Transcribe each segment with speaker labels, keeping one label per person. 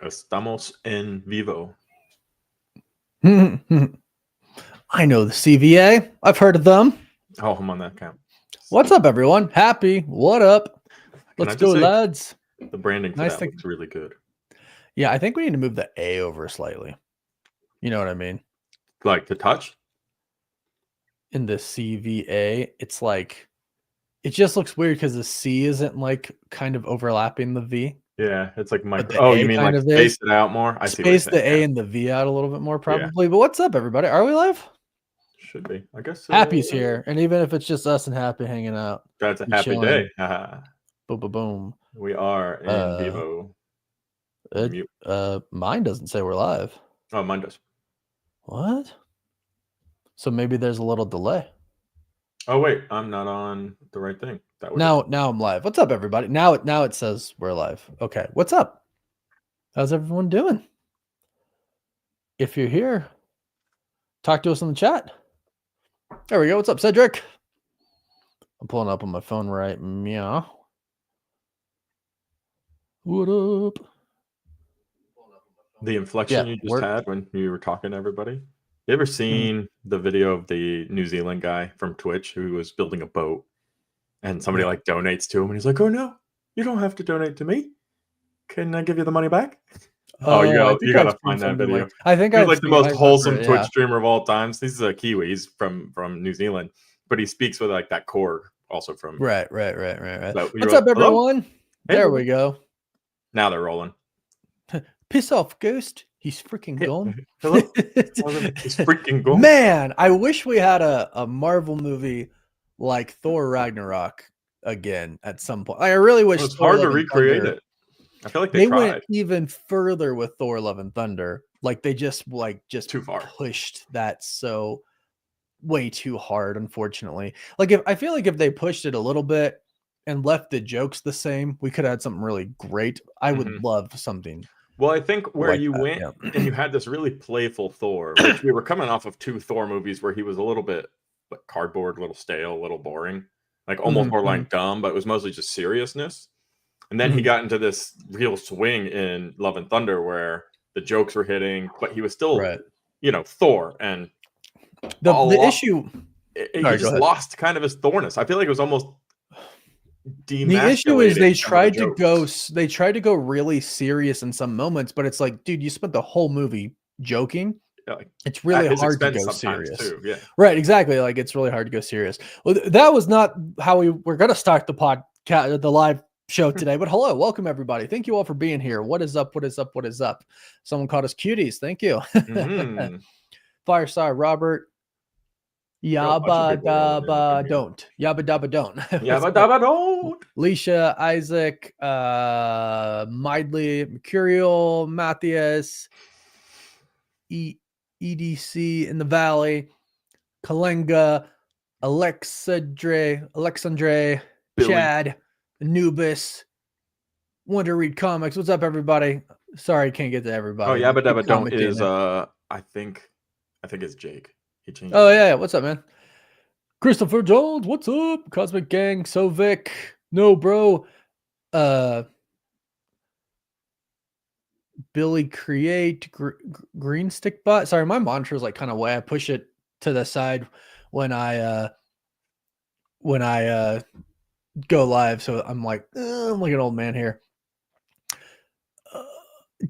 Speaker 1: Estamos en vivo.
Speaker 2: I know the CVA. I've heard of them.
Speaker 1: Oh, I'm on that account.
Speaker 2: What's up, everyone? Happy. What up? Let's go, lads.
Speaker 1: The branding for
Speaker 2: Nice
Speaker 1: that looks really good.
Speaker 2: Yeah, I think we need to move the A over slightly. You know what I mean?
Speaker 1: Like the touch?
Speaker 2: In the CVA, it's like, it just looks weird because the C isn't like kind of overlapping the V.
Speaker 1: Yeah, it's like
Speaker 2: But the
Speaker 1: oh,
Speaker 2: A
Speaker 1: you mean
Speaker 2: kind
Speaker 1: like
Speaker 2: of
Speaker 1: space
Speaker 2: is.
Speaker 1: it out more? I see what
Speaker 2: Space
Speaker 1: you're
Speaker 2: the
Speaker 1: saying.
Speaker 2: A and the V out a little bit more, probably. But what's up, everybody? Are we live?
Speaker 1: Should be. I guess so.
Speaker 2: Happy's here. And even if it's just us and Happy hanging out.
Speaker 1: That's a happy day.
Speaker 2: Boom, boom, boom.
Speaker 1: We are in vivo.
Speaker 2: Mine doesn't say we're live.
Speaker 1: Oh, mine does.
Speaker 2: What? So maybe there's a little delay.
Speaker 1: Oh wait, I'm not on the right thing.
Speaker 2: Now I'm live. What's up, everybody? Now it says we're live. Okay, what's up? How's everyone doing? If you're here, talk to us in the chat. There we go. What's up, Cedric? I'm pulling up on my phone right meow. What up?
Speaker 1: The inflection you just had when you were talking to everybody. You ever seen the video of the New Zealand guy from Twitch who was building a boat and somebody like donates to him and he's like, oh no, you don't have to donate to me. Can I give you the money back? Oh, you gotta find that video.
Speaker 2: I think
Speaker 1: he's like the most wholesome Twitch streamer of all time. This is a Kiwi. He's from New Zealand, but he speaks with like that core also from
Speaker 2: right.
Speaker 1: So
Speaker 2: what's up, everyone?
Speaker 1: Hey,
Speaker 2: there we go.
Speaker 1: Now they're rolling.
Speaker 2: Piss off, Ghost. He's freaking gone.
Speaker 1: Hello? He's freaking gone.
Speaker 2: Man, I wish we had a Marvel movie like Thor Ragnarok again at some point. I really wish
Speaker 1: it's hard to recreate it. I feel like they
Speaker 2: went even further with Thor Love and Thunder. Like they just
Speaker 1: too far
Speaker 2: pushed that so way too hard, unfortunately. Like I feel like if they pushed it a little bit and left the jokes the same, we could have had something really great. I would love something.
Speaker 1: Well, I think where you went and you had this really playful Thor, which we were coming off of 2 Thor movies where he was a little bit like cardboard, a little stale, a little boring, like almost more like dumb, but it was mostly just seriousness. And then he got into this real swing in Love and Thunder where the jokes were hitting, but he was still, Thor. And
Speaker 2: the issue,
Speaker 1: he just lost kind of his Thorness. I feel like it was almost.
Speaker 2: The issue is they tried to go really serious in some moments, but it's like, dude, you spent the whole movie joking. It's really hard to go serious.
Speaker 1: Too, yeah.
Speaker 2: Right, exactly. Like it's really hard to go serious. Well, that was not how we were going to start the podcast, the live show today. But hello, welcome everybody. Thank you all for being here. What is up? What is up? What is up? Someone called us cuties. Thank you. Firestar Robert. Yabba dabba don't. Yabba dabba don't.
Speaker 1: Yabba dabba don't.
Speaker 2: Leisha, Isaac, Midley, Mercurial, Matthias, EDC in the Valley, Kalenga, Alexandre,
Speaker 1: Billy.
Speaker 2: Chad, Anubis, Want to Read Comics. What's up, everybody? Sorry, can't get to everybody.
Speaker 1: Oh, Yabba dabba don't is I think it's Jake. He changed.
Speaker 2: Oh yeah, what's up, man? Christopher Jones, what's up? Cosmic Gang, Sovic, no bro. Billy Create, Green Stick Bot. Sorry, my monitor is like kind of way. I push it to the side when I go live, so I'm like an old man here.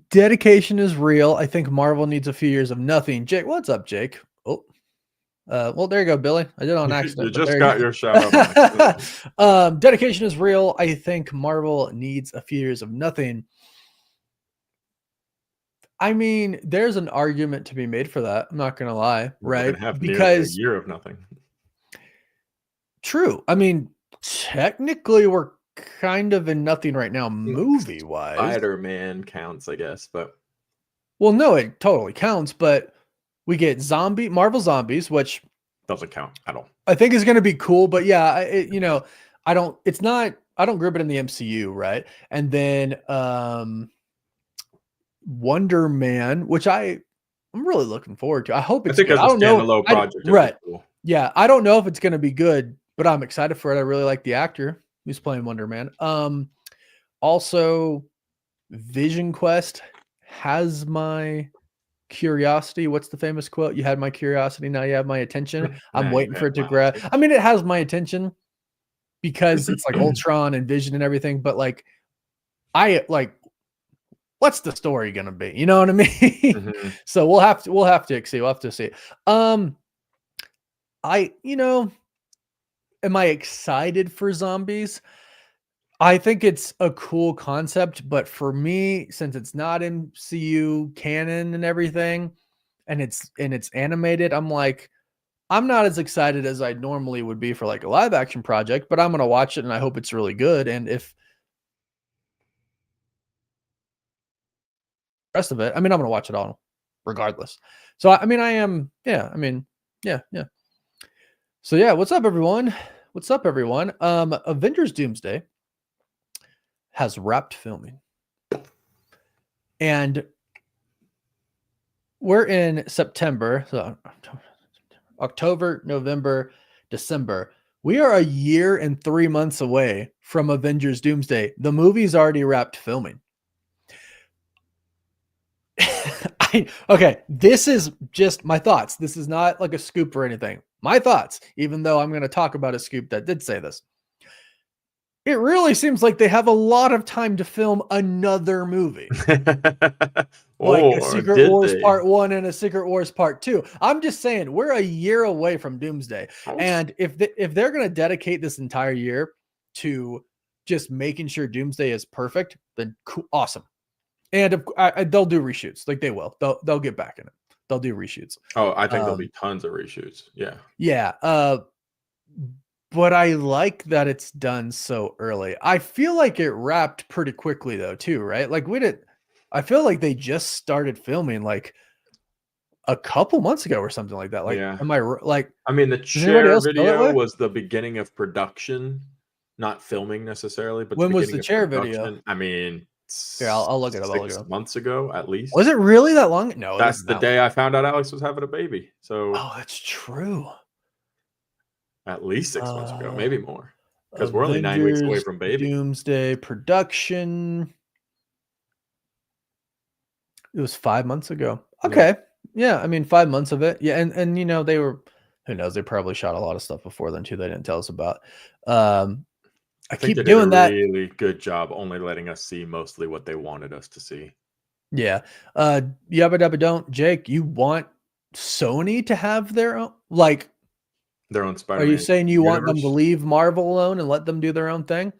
Speaker 2: Dedication is real. I think Marvel needs a few years of nothing. Jake, what's up, Jake? Oh. Well, there you go, Billy. I did it on accident.
Speaker 1: You just got your shout out.
Speaker 2: Dedication is real. I think Marvel needs a few years of nothing. I mean, there's an argument to be made for that. I'm not gonna lie, right?
Speaker 1: Because a year of nothing.
Speaker 2: True. I mean, technically, we're kind of in nothing right now, movie-wise.
Speaker 1: Spider-Man counts, I guess, but
Speaker 2: well, no, it totally counts, but. We get Marvel Zombies, which
Speaker 1: doesn't count at all.
Speaker 2: I think is going to be cool, but yeah, I don't group it in the MCU, right? And then Wonder Man, which I'm really looking forward to. I hope it's good. I don't know.
Speaker 1: Project,
Speaker 2: right. Cool. Yeah, I don't know if it's going to be good, but I'm excited for it. I really like the actor who's playing Wonder Man. Also Vision Quest has my curiosity. What's the famous quote? You had my curiosity, now you have my attention. I'm
Speaker 1: Now you
Speaker 2: waiting for
Speaker 1: have
Speaker 2: it to
Speaker 1: my
Speaker 2: grab.
Speaker 1: attention.
Speaker 2: I mean, it has my attention because it's like Ultron and Vision and everything, but like what's the story gonna be? You know what I mean?
Speaker 1: Mm-hmm.
Speaker 2: So we'll have to see. We'll have to see. Am I excited for zombies? I think it's a cool concept, but for me, since it's not MCU canon and everything, and it's animated, I'm not as excited as I normally would be for like a live action project, but I'm gonna watch it and I hope it's really good. And if the rest of it, I mean, I'm gonna watch it all regardless. So I mean, I am, yeah. I mean, yeah. So yeah, what's up, everyone? What's up, everyone? Avengers Doomsday has wrapped filming, and we're in September, so October, November, December. We are a year and 3 months away from Avengers Doomsday. The movie's already wrapped filming. Okay, this is just my thoughts. This is not like a scoop or anything. My thoughts, even though I'm going to talk about a scoop that did say this. It really seems like they have a lot of time to film another movie. Like a Secret Wars Part 1 and a Secret Wars Part 2. I'm just saying, we're a year away from Doomsday. And if they're going to dedicate this entire year to just making sure Doomsday is perfect, then cool, awesome. And they'll do reshoots. Like they will. They'll get back in it. They'll do reshoots.
Speaker 1: Oh, I think there'll be tons of reshoots. Yeah.
Speaker 2: Yeah. But I like that it's done so early. I feel like it wrapped pretty quickly though, too, right? Like I feel like they just started filming like a couple months ago or something like that. Like,
Speaker 1: yeah.
Speaker 2: am I like?
Speaker 1: I mean, the chair video was the beginning of production, not filming necessarily. But
Speaker 2: when was the chair video?
Speaker 1: I mean,
Speaker 2: here, I'll look it up.
Speaker 1: 6 months ago, at least.
Speaker 2: Was it really that long? No,
Speaker 1: that's the day I found out Alex was having a baby. So,
Speaker 2: oh, that's true.
Speaker 1: At least 6 months ago, maybe more, because we're only 9 weeks away from baby.
Speaker 2: Doomsday production. It was 5 months ago. Okay. Yeah. I mean, 5 months of it. Yeah. And you know, who knows? They probably shot a lot of stuff before then too. They didn't tell us about. I keep doing that.
Speaker 1: Really good job only letting us see mostly what they wanted us to see.
Speaker 2: Yeah. Yabba dabba don't. Jake, you want Sony to have their own, like,
Speaker 1: their own Spider-Man?
Speaker 2: Are you saying you want them to leave Marvel alone and let them do their own thing?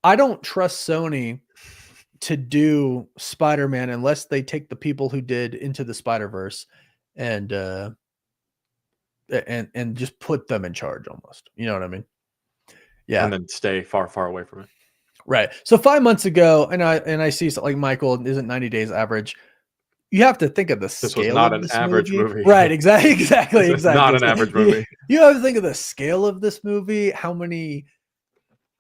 Speaker 2: I don't trust Sony to do Spider-Man unless they take the people who did Into the Spider-Verse and just put them in charge almost. You know what I mean? Yeah.
Speaker 1: And then stay far, far away from it.
Speaker 2: Right. So 5 months ago, and I see like Michael, isn't 90 days average? You have to think of the scale.
Speaker 1: This was not an average movie.
Speaker 2: Right, exactly.
Speaker 1: Not an average movie.
Speaker 2: You have to think of the scale of this movie, how many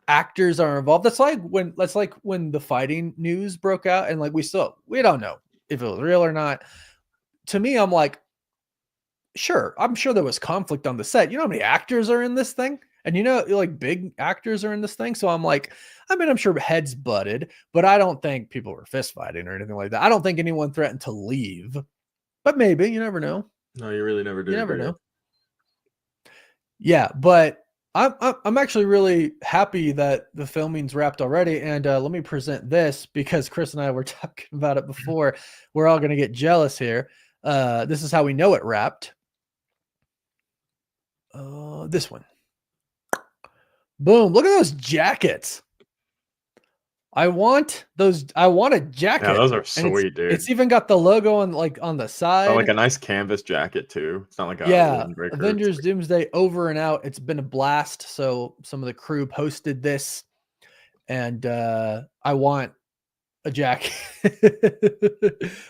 Speaker 2: actors are involved. That's like when the fighting news broke out, and like we don't know if it was real or not. To me, I'm like, sure, I'm sure there was conflict on the set. You know how many actors are in this thing? And you know, like big actors are in this thing. So I'm like, I mean, I'm sure heads butted, but I don't think people were fist fighting or anything like that. I don't think anyone threatened to leave, but maybe, you never know.
Speaker 1: No, you really never do.
Speaker 2: You never know. Yeah, but I'm actually really happy that the filming's wrapped already. And let me present this because Chris and I were talking about it before. We're all going to get jealous here. This is how we know it wrapped. This one. Boom. Look at those jackets. I want a jacket.
Speaker 1: Yeah, those are sweet, dude.
Speaker 2: It's even got the logo on the side.
Speaker 1: Oh, like a nice canvas jacket too. It's not like
Speaker 2: a Avengers Doomsday over and out. It's been a blast. So some of the crew posted this, and I want a jacket.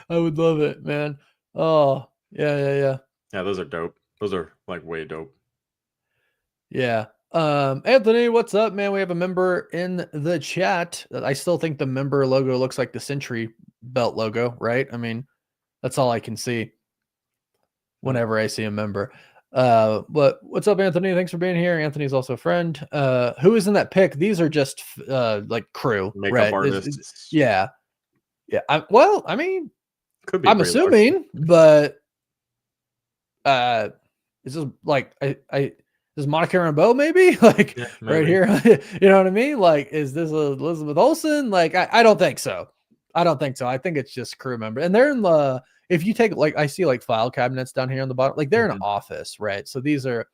Speaker 2: I would love it, man. Oh, yeah.
Speaker 1: Yeah, those are dope. Those are like way dope.
Speaker 2: Yeah. Anthony, what's up, man? We have a member in the chat. I still think the member logo looks like the Century Belt logo, right? I mean, that's all I can see whenever I see a member. But what's up, Anthony? Thanks for being here. Anthony's also a friend. Who is in that pic? These are just like crew,
Speaker 1: makeup artists.
Speaker 2: Yeah. Yeah. I mean,
Speaker 1: Could be
Speaker 2: I'm
Speaker 1: Brie Larson.
Speaker 2: assuming, but is this like is Monica Rambeau maybe like
Speaker 1: Yeah,
Speaker 2: right
Speaker 1: maybe.
Speaker 2: here? You know what I mean? Like, is this Elizabeth Olsen? Like, I don't think so. I don't think so. I think it's just crew member, and they're in the. If you take like, I see like file cabinets down here on the bottom, like they're in an office, right? So these are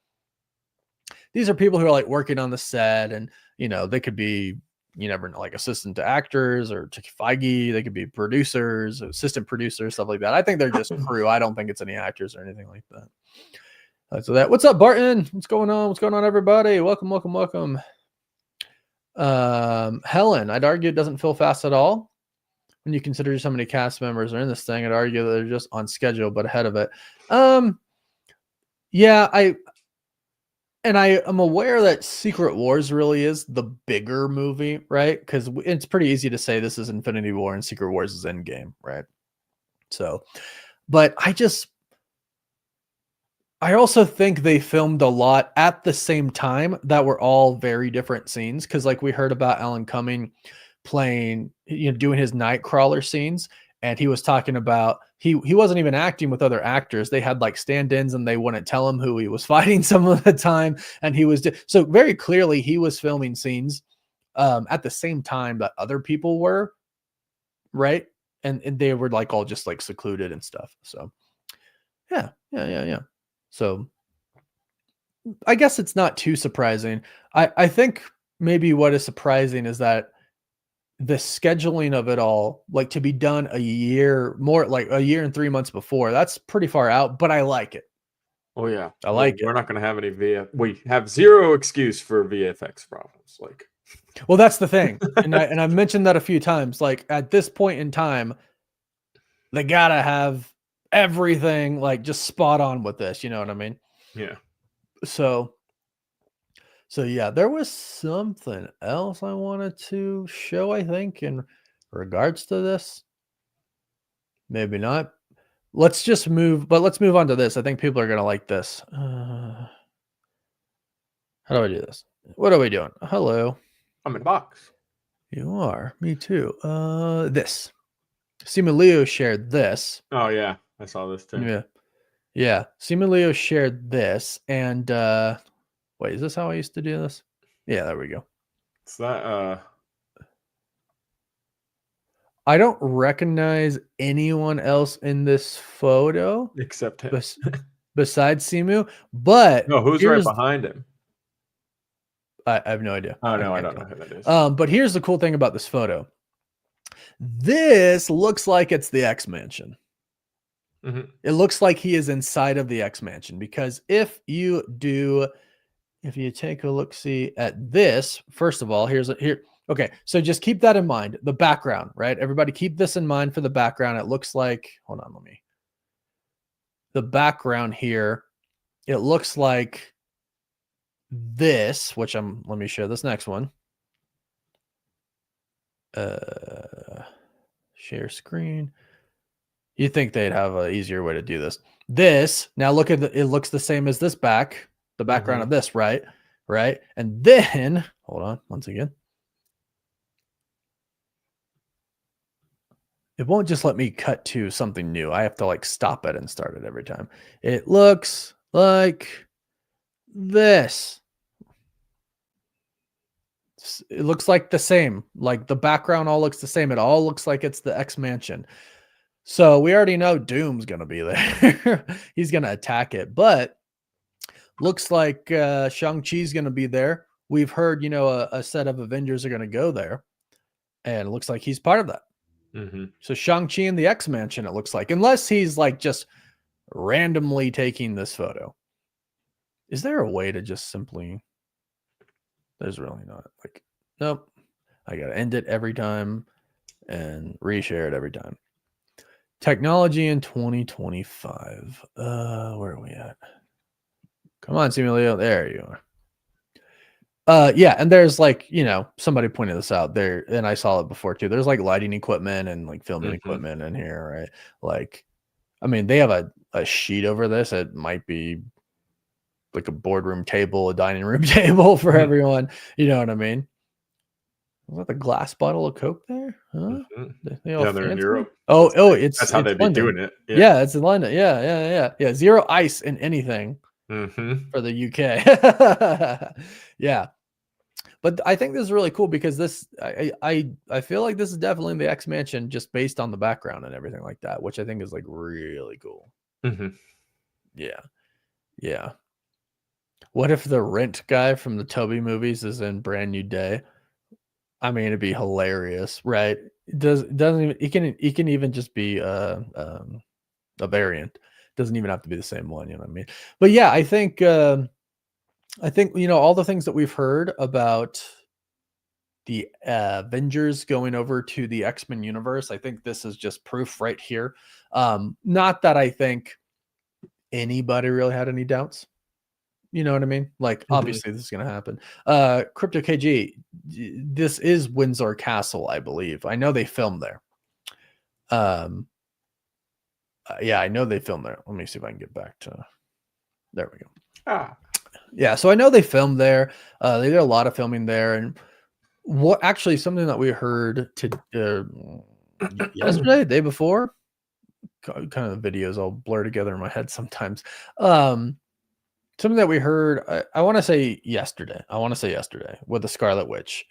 Speaker 2: people who are like working on the set, and they could be, you never know, like assistant to actors or to Feige. They could be producers, assistant producers, stuff like that. I think they're just crew. I don't think it's any actors or anything like that. What's up, Barton? What's going on? What's going on, everybody? Welcome. Helen, I'd argue it doesn't feel fast at all. When you consider so many cast members are in this thing, I'd argue that they're just on schedule, but ahead of it. Yeah, I am aware that Secret Wars really is the bigger movie, right? Because it's pretty easy to say this is Infinity War and Secret Wars is Endgame, right? So, but I also think they filmed a lot at the same time that were all very different scenes. Because like we heard about Alan Cumming playing, doing his Nightcrawler scenes, and he was talking about he wasn't even acting with other actors. They had like stand-ins, and they wouldn't tell him who he was fighting some of the time. And he was so very clearly he was filming scenes at the same time that other people were, right? And they were like all just like secluded and stuff. So yeah. So I guess it's not too surprising. I think maybe what is surprising is that the scheduling of it all, like to be done a year and 3 months before, that's pretty far out, but I like it.
Speaker 1: Oh yeah.
Speaker 2: I like
Speaker 1: We're
Speaker 2: it.
Speaker 1: not going to have any we have zero excuse for VFX problems. Like,
Speaker 2: well, that's the thing. And I've mentioned that a few times. Like at this point in time, they gotta have everything like just spot on with this. You know what I mean?
Speaker 1: yeah.
Speaker 2: So yeah, there was something else I wanted to show, I think, in regards to this. Maybe not. Let's move on to this. I think people are going to like this. How do I do this? What are we doing? Hello.
Speaker 1: I'm in box.
Speaker 2: You are. Me too. This. Sima Leo shared this.
Speaker 1: Oh yeah. I saw this too.
Speaker 2: Yeah. Sima Leo shared this. And wait, is this how I used to do this? Yeah, there we go.
Speaker 1: Is that
Speaker 2: I don't recognize anyone else in this photo
Speaker 1: except him.
Speaker 2: besides Simu, but
Speaker 1: no, who's right behind him?
Speaker 2: I have no idea.
Speaker 1: Oh no, I don't know who that is.
Speaker 2: But here's the cool thing about this photo. This looks like it's the X Mansion.
Speaker 1: Mm-hmm.
Speaker 2: It looks like he is inside of the X Mansion, because if you take a look, see at this, first of all, here. Okay, so just keep that in mind. The background, right? Everybody keep this in mind for the background. It looks like, hold on, the background here, it looks like this, which let me show this next one. Share screen. You think they'd have an easier way to do this. Now look at it looks the same as this the background of this, right? Right. And then, hold on once again. It won't just let me cut to something new. I have to like stop it and start it every time. It looks like this. It looks like the same. Like the background all looks the same. It all looks like it's the X Mansion. So we already know Doom's going to be there. He's going to attack it. But looks like Shang-Chi's going to be there. We've heard, a set of Avengers are going to go there. And it looks like he's part of that.
Speaker 1: Mm-hmm.
Speaker 2: So Shang-Chi in the X Mansion, it looks like. Unless he's like just randomly taking this photo. Is there a way to just simply... There's really not. Like, nope. I got to end it every time and reshare it every time. Technology in 2025. Where are we at? Come on, Simulio. There you are. Yeah, and there's like, somebody pointed this out there, and I saw it before too. There's like lighting equipment and like filming equipment in here, right? Like, I mean, they have a sheet over this. It might be like a boardroom table, a dining room table for everyone. You know what I mean? Was that the glass bottle of Coke there? Huh? They all
Speaker 1: Yeah, they're in
Speaker 2: fancy?
Speaker 1: Europe.
Speaker 2: Oh,
Speaker 1: That's how they'd be
Speaker 2: London.
Speaker 1: doing it.
Speaker 2: Yeah, it's in London. Yeah. Zero ice in anything for the UK. Yeah. But I think this is really cool because this I feel like this is definitely the X Mansion just based on the background and everything like that, which I think is like really cool. Yeah. Yeah. What if the rent guy from the Toby movies is in Brand New Day? I mean, it'd be hilarious, right? It doesn't even he can even just be a variant. Doesn't even have to be the same one, you know what I mean? But yeah, I think all the things that we've heard about the Avengers going over to the X-Men universe, I think this is just proof right here. Not that I think anybody really had any doubts. You know what I mean? Like, obviously, this is going to happen. Crypto KG, this is Windsor Castle, I believe. I know they filmed there. Yeah, I know they filmed there. Let me see if I can get back to. There we go. Yeah, so I know they filmed there. They did a lot of filming there, and what actually something that we heard yesterday, day before. Kind of the videos all blur together in my head sometimes. Something that we heard, I want to say yesterday with the Scarlet Witch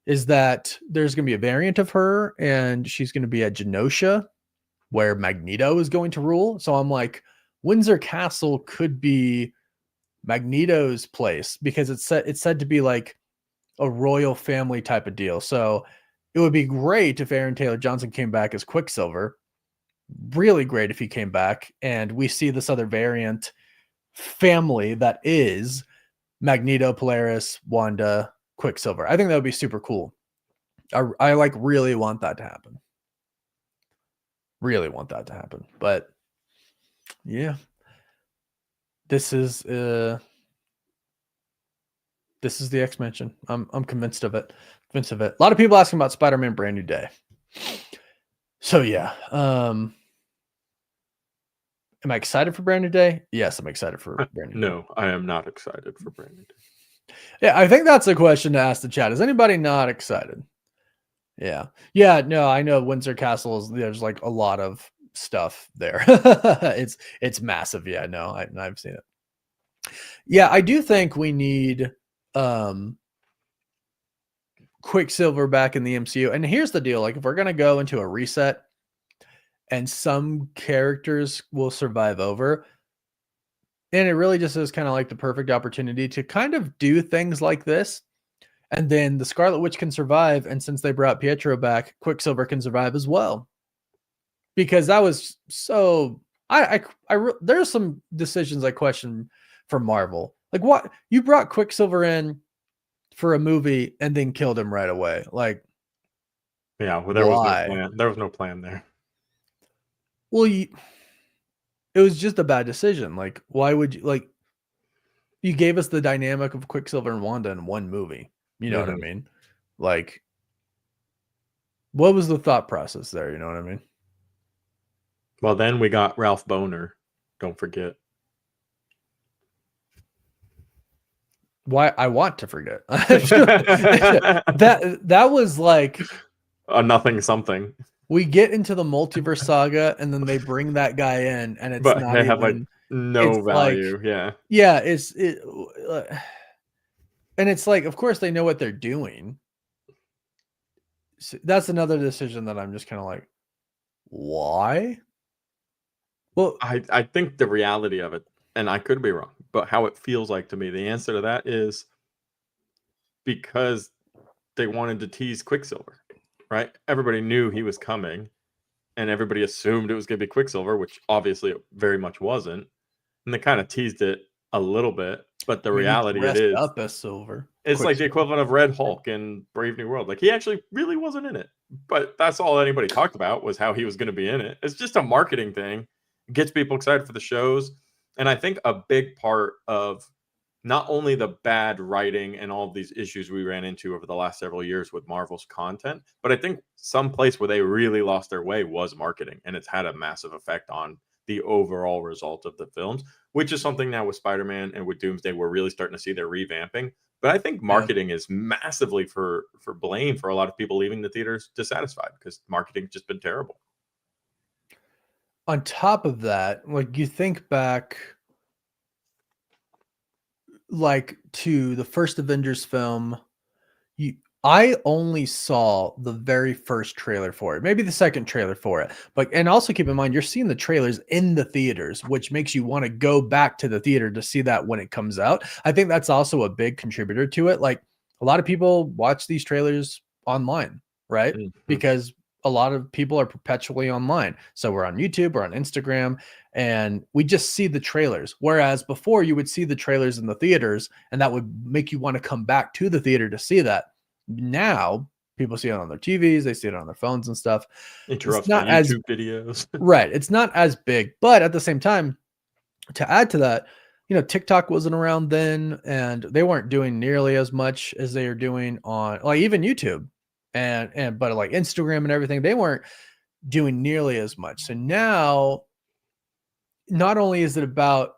Speaker 2: is that there's going to be a variant of her and she's going to be at Genosha where Magneto is going to rule. So I'm like, Windsor Castle could be Magneto's place because it's said to be like a royal family type of deal. So it would be great if Aaron Taylor Johnson came back as Quicksilver. Really great if he came back and we see this other variant family that is Magneto, Polaris, Wanda, Quicksilver. I think that would be super cool. I like really want that to happen. Really want that to happen. But yeah. This is the X-Mansion. I'm convinced of it. A lot of people asking about Spider-Man Brand New Day. So yeah. Am I excited for Brand New Day? Yes, I'm excited for Brand New Day.
Speaker 1: No, I am not excited for Brand New Day.
Speaker 2: Yeah, I think that's a question to ask the chat. Is anybody not excited? Yeah. Yeah, no, I know Windsor Castle there's like a lot of stuff there. It's massive. Yeah, no, I've seen it. Yeah, I do think we need Quicksilver back in the MCU. And here's the deal, like if we're going to go into a reset and some characters will survive over, and it really just is kind of like the perfect opportunity to kind of do things like this. And then the Scarlet Witch can survive. And since they brought Pietro back, Quicksilver can survive as well. Because that was so, there's some decisions I question from Marvel. Like what? You brought Quicksilver in for a movie and then killed him right away. Like,
Speaker 1: yeah, well, there was no plan. There was no plan there.
Speaker 2: Well, it was just a bad decision. Like, why would you like? You gave us the dynamic of Quicksilver and Wanda in one movie. You know what I mean? Like, what was the thought process there? You know what I mean?
Speaker 1: Well, then we got Ralph Boner. Don't forget.
Speaker 2: Why I want to forget. that was like
Speaker 1: a nothing something.
Speaker 2: We get into the multiverse saga and then they bring that guy in and it's not
Speaker 1: they
Speaker 2: even
Speaker 1: have like no value. Like,
Speaker 2: yeah, and it's like, of course they know what they're doing. So that's another decision that I'm just kind of like, why? Well,
Speaker 1: I think the reality of it, and I could be wrong, but how it feels like to me, the answer to that is because they wanted to tease Quicksilver, right? Everybody knew he was coming, and everybody assumed it was going to be Quicksilver, which obviously it very much wasn't. And they kind of teased it a little bit, but the reality it is
Speaker 2: up as Silver.
Speaker 1: It's like the equivalent of Red Hulk in Brave New World. Like he actually really wasn't in it, but that's all anybody talked about was how he was going to be in it. It's just a marketing thing. It gets people excited for the shows. And I think a big part of not only the bad writing and all of these issues we ran into over the last several years with Marvel's content, but I think some place where they really lost their way was marketing. And it's had a massive effect on the overall result of the films, which is something now with Spider-Man and with Doomsday, we're really starting to see their revamping. But I think marketing is massively for blame for a lot of people leaving the theaters dissatisfied because marketing's just been terrible.
Speaker 2: On top of that, like you think back like to the first Avengers film, I only saw the very first trailer for it, maybe the second trailer for it. But and also keep in mind you're seeing the trailers in the theaters, which makes you want to go back to the theater to see that when it comes out. I think that's also a big contributor to it. Like a lot of people watch these trailers online, right? Because a lot of people are perpetually online. So we're on YouTube, we're on Instagram, and we just see the trailers. Whereas before you would see the trailers in the theaters, and that would make you want to come back to the theater to see that. Now people see it on their TVs, they see it on their phones and stuff.
Speaker 1: Interrupts
Speaker 2: It's
Speaker 1: my
Speaker 2: not as
Speaker 1: YouTube videos.
Speaker 2: right. It's not as big, but at the same time, to add to that, TikTok wasn't around then, and they weren't doing nearly as much as they are doing on like even YouTube but like Instagram and everything, they weren't doing nearly as much. So now, not only is it about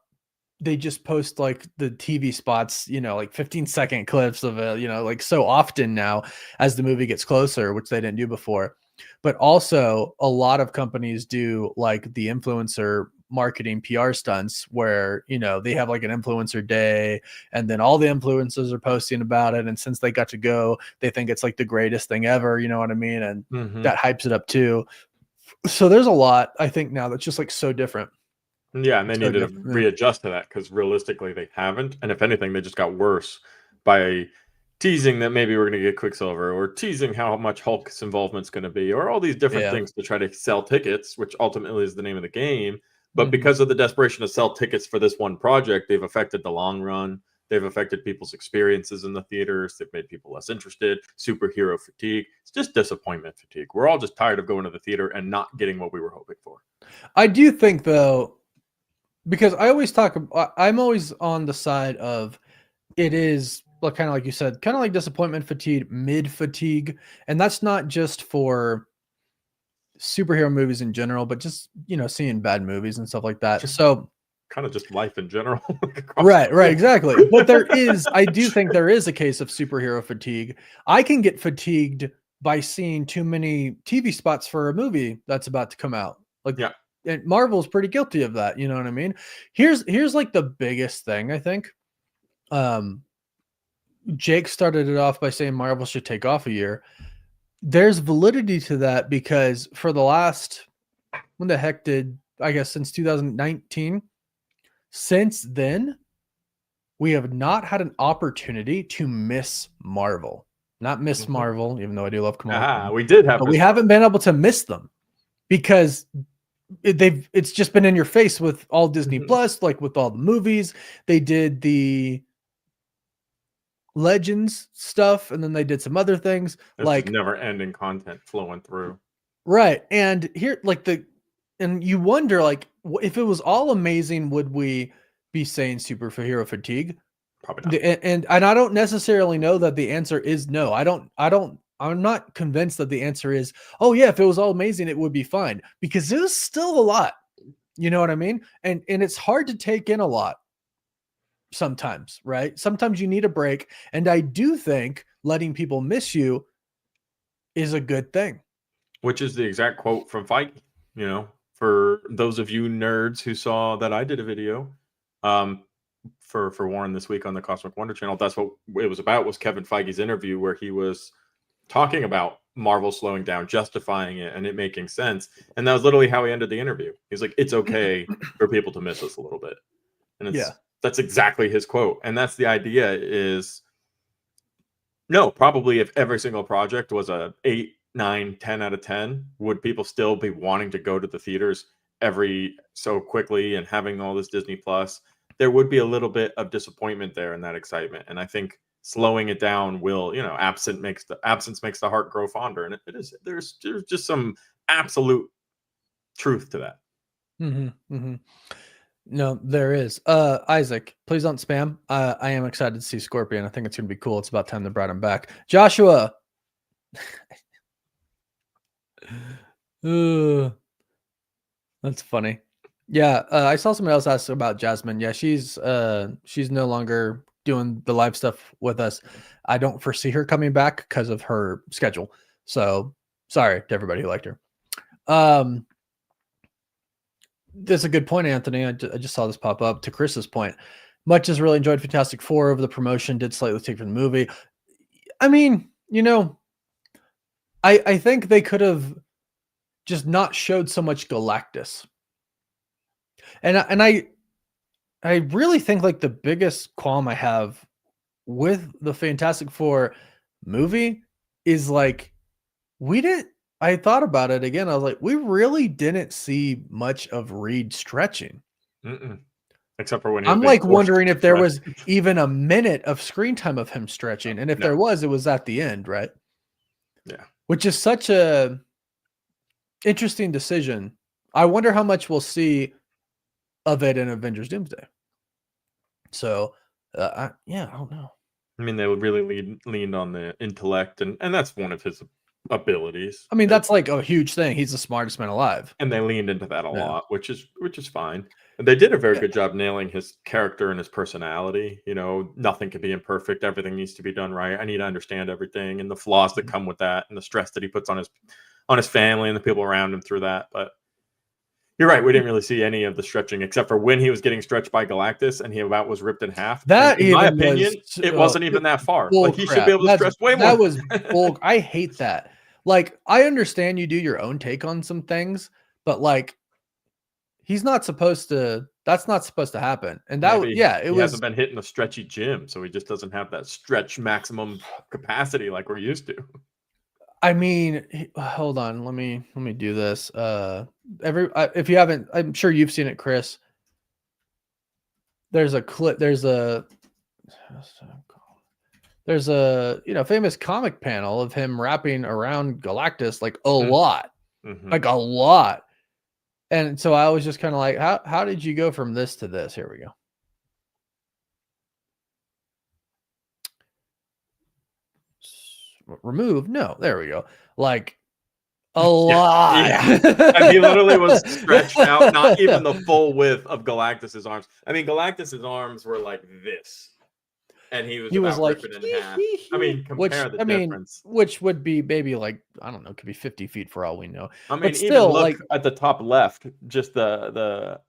Speaker 2: they just post like the TV spots, like 15-second clips of it, like so often now as the movie gets closer, which they didn't do before. But also a lot of companies do like the influencer marketing PR stunts where, they have like an influencer day and then all the influencers are posting about it. And since they got to go, they think it's like the greatest thing ever, you know what I mean? And that hypes it up too. So there's a lot, I think, now that's just like so different.
Speaker 1: Yeah, and they need to readjust to that because realistically they haven't. And if anything, they just got worse by teasing that maybe we're going to get Quicksilver or teasing how much Hulk's involvement's going to be or all these different things to try to sell tickets, which ultimately is the name of the game. But because of the desperation to sell tickets for this one project, they've affected the long run. They've affected people's experiences in the theaters. They've made people less interested. Superhero fatigue. It's just disappointment fatigue. We're all just tired of going to the theater and not getting what we were hoping for.
Speaker 2: I do think, though, because I'm always on the side of it is kind of like you said, kind of like disappointment fatigue, mid fatigue. And that's not just for superhero movies in general, but just, seeing bad movies and stuff like that. So
Speaker 1: kind of just life in general.
Speaker 2: Right, exactly. But I do think there is a case of superhero fatigue. I can get fatigued by seeing too many TV spots for a movie that's about to come out. Like,
Speaker 1: yeah.
Speaker 2: And Marvel's pretty guilty of that. You know what I mean? Here's like the biggest thing, I think. Jake started it off by saying Marvel should take off a year. There's validity to that because for the last, when the heck since 2019, since then, we have not had an opportunity to miss Marvel. Not miss Marvel, even though I do love Kamala.
Speaker 1: We did have,
Speaker 2: but we haven't been able to miss them because it's just been in your face with all Disney Plus, like with all the movies. They did the Legends stuff, and then they did some other things.
Speaker 1: There's like never-ending content flowing through.
Speaker 2: Right, and here, and you wonder, like, if it was all amazing, would we be saying superhero fatigue?
Speaker 1: Probably not.
Speaker 2: And I don't necessarily know that the answer is no. I'm not convinced that the answer is, oh yeah, if it was all amazing, it would be fine, because there's still a lot. You know what I mean? And it's hard to take in a lot sometimes, right? Sometimes you need a break. And I do think letting people miss you is a good thing.
Speaker 1: Which is the exact quote from Feige. For those of you nerds who saw that I did a video for Warren this week on the Cosmic Wonder channel, that's what it was about, was Kevin Feige's interview where he was talking about Marvel slowing down, justifying it, and it making sense. And that was literally how he ended the interview. He's like, it's okay for people to miss us a little bit. And that's exactly his quote. And that's the idea is, no, probably if every single project was a 8, 9, 10 out of 10, would people still be wanting to go to the theaters every so quickly and having all this Disney Plus? There would be a little bit of disappointment there in that excitement. And I think slowing it down will, absence makes the heart grow fonder. And it is, there's just some absolute truth to that.
Speaker 2: No, there is. Isaac, please don't spam. I am excited to see Scorpion. I think it's going to be cool. It's about time they brought him back. Joshua. That's funny. Yeah, I saw somebody else ask about Jasmine. Yeah, she's no longer doing the live stuff with us. I don't foresee her coming back because of her schedule. So sorry to everybody who liked her. That's a good point, Anthony. I just saw this pop up. To Chris's point, much as really enjoyed Fantastic Four over the promotion, did slightly take from the movie. I mean, I think they could have just not showed so much Galactus. And I really think like the biggest qualm I have with the Fantastic Four movie is like I thought about it again. I was like, we really didn't see much of Reed stretching.
Speaker 1: Except for when
Speaker 2: I'm like wondering if there was even a minute of screen time of him stretching. And if there was, it was at the end, right?
Speaker 1: Yeah.
Speaker 2: Which is such a interesting decision. I wonder how much we'll see of it in Avengers Doomsday. So, I don't know.
Speaker 1: I mean, they really leaned on the intellect, and that's one of his abilities.
Speaker 2: I mean, that's like a huge thing. He's the smartest man alive.
Speaker 1: And they leaned into that a lot, which is fine. And they did a very good job nailing his character and his personality. Nothing can be imperfect. Everything needs to be done right. I need to understand everything and the flaws that come with that and the stress that he puts on his family and the people around him through that. But you're right. We didn't really see any of the stretching except for when he was getting stretched by Galactus and he about was ripped in half.
Speaker 2: That,
Speaker 1: in my opinion, it wasn't even that far. Like he should be able to stretch way more.
Speaker 2: That was bull. I hate that. Like, I understand you do your own take on some things, but like, he's not supposed to. That's not supposed to happen. And that,
Speaker 1: he hasn't been hitting a stretchy gym, so he just doesn't have that stretch maximum capacity like we're used to.
Speaker 2: I mean, hold on. Let me do this. If you haven't, I'm sure you've seen it, Chris. There's a clip. There's a famous comic panel of him wrapping around Galactus like a lot, like a lot. And so I was just kind of like, how did you go from this to this? Here we go. Remove? No, there we go. Like a lot.
Speaker 1: Yeah. And he literally was stretched out, not even the full width of Galactus's arms. I mean, Galactus's arms were like this. And he was like ripping in half. I mean, compare the difference.
Speaker 2: Which would be maybe like, I don't know, could be 50 feet for all we know.
Speaker 1: I mean, still, even look like at the top left, just the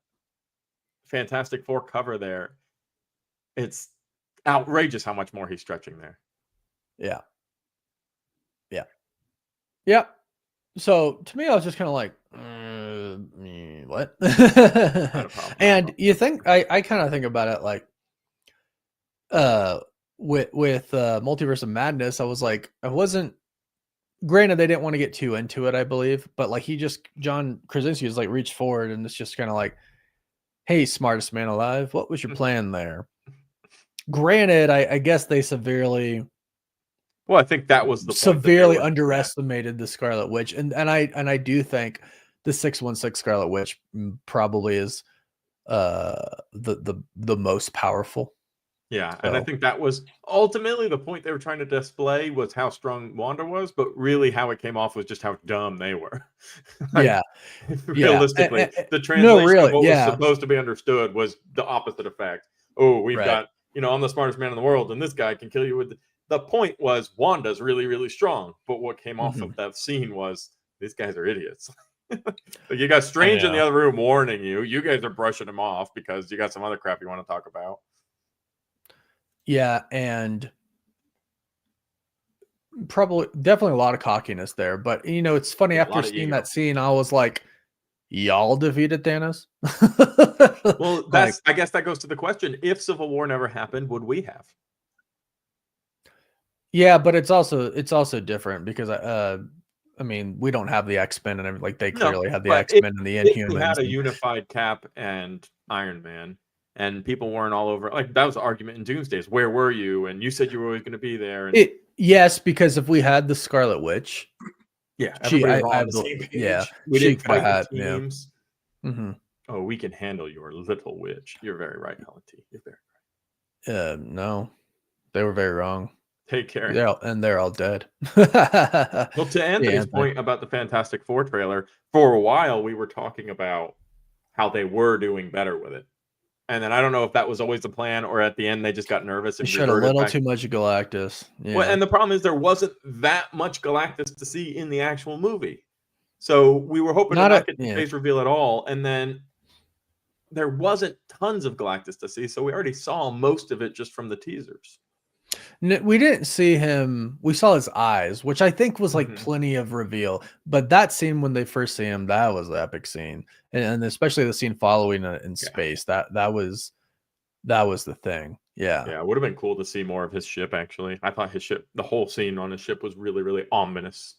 Speaker 1: Fantastic Four cover there. It's outrageous how much more he's stretching there.
Speaker 2: Yeah. Yeah. So to me, I was just kind of like, what? And you think I kind of think about it like, with Multiverse of Madness, I was like, granted they didn't want to get too into it, I believe, but like John Krasinski was like reached forward and it's just kind of like, hey, smartest man alive, what was your plan there? Granted, I guess they severely
Speaker 1: Well, I think that was the
Speaker 2: severely underestimated the Scarlet Witch, and I do think the 616 Scarlet Witch probably is the most powerful.
Speaker 1: Yeah, and I think that was ultimately the point they were trying to display was how strong Wanda was, but really how it came off was just how dumb they were. Realistically, the translation of what was supposed to be understood was the opposite effect. Oh, we've got, I'm the smartest man in the world, and this guy can kill you with the point was Wanda's really, really strong. But what came off of that scene was these guys are idiots. You got Strange in the other room warning you. You guys are brushing him off because you got some other crap you want to talk about.
Speaker 2: Yeah, and definitely a lot of cockiness there. But it's funny, after seeing that scene, I was like, y'all defeated Thanos?
Speaker 1: Well, I guess that goes to the question. If Civil War never happened, would we have?
Speaker 2: Yeah, but it's also different because I mean, we don't have the X-Men and everything. Like they clearly have the X-Men and the Inhumans.
Speaker 1: If we had a unified Cap and Iron Man, and people weren't all over, like that was the argument in Doomsdays. Where were you? And you said you were always going to be there. And
Speaker 2: yes, because if we had the Scarlet Witch,
Speaker 1: everybody was on the same page.
Speaker 2: Yeah,
Speaker 1: we didn't fight the teams.
Speaker 2: Yeah. Mm-hmm.
Speaker 1: Oh, we can handle your little witch. You're very right, Hality. You're very
Speaker 2: right. No, they were very wrong.
Speaker 1: Take care.
Speaker 2: They're all dead.
Speaker 1: Well, to Anthony's point about the Fantastic Four trailer, for a while we were talking about how they were doing better with it. And then I don't know if that was always the plan or at the end they just got nervous
Speaker 2: They
Speaker 1: and
Speaker 2: showed a
Speaker 1: reverted
Speaker 2: little
Speaker 1: back.
Speaker 2: too much of Galactus.
Speaker 1: Well,
Speaker 2: Yeah.
Speaker 1: and the problem is there wasn't that much Galactus to see in the actual movie. So we were hoping to not get the face reveal at all, and then there wasn't tons of Galactus to see, so we already saw most of it just from the teasers.
Speaker 2: We didn't see him. We saw his eyes, which I think was like plenty of reveal. But that scene when they first see him, that was the epic scene, and especially the scene following it in space. That was the thing. Yeah,
Speaker 1: it would have been cool to see more of his ship. Actually, I thought his ship, the whole scene on his ship, was really, really ominous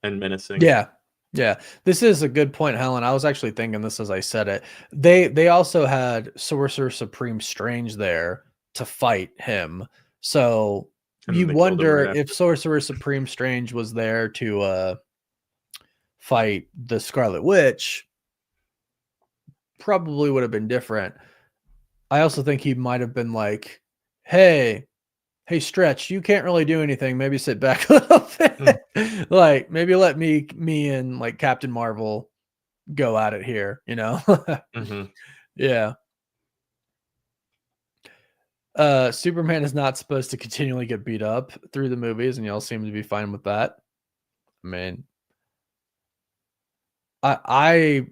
Speaker 1: and menacing.
Speaker 2: Yeah. This is a good point, Helen. I was actually thinking this as I said it. They also had Sorcerer Supreme Strange there to fight him. So you wonder if Sorcerer Supreme Strange was there to fight the Scarlet Witch, probably would have been different. I also think he might have been like, hey, Stretch, you can't really do anything. Maybe sit back a little bit. Like, maybe let me and like Captain Marvel go at it here, you know? Yeah. Superman is not supposed to continually get beat up through the movies, and y'all seem to be fine with that. I mean, I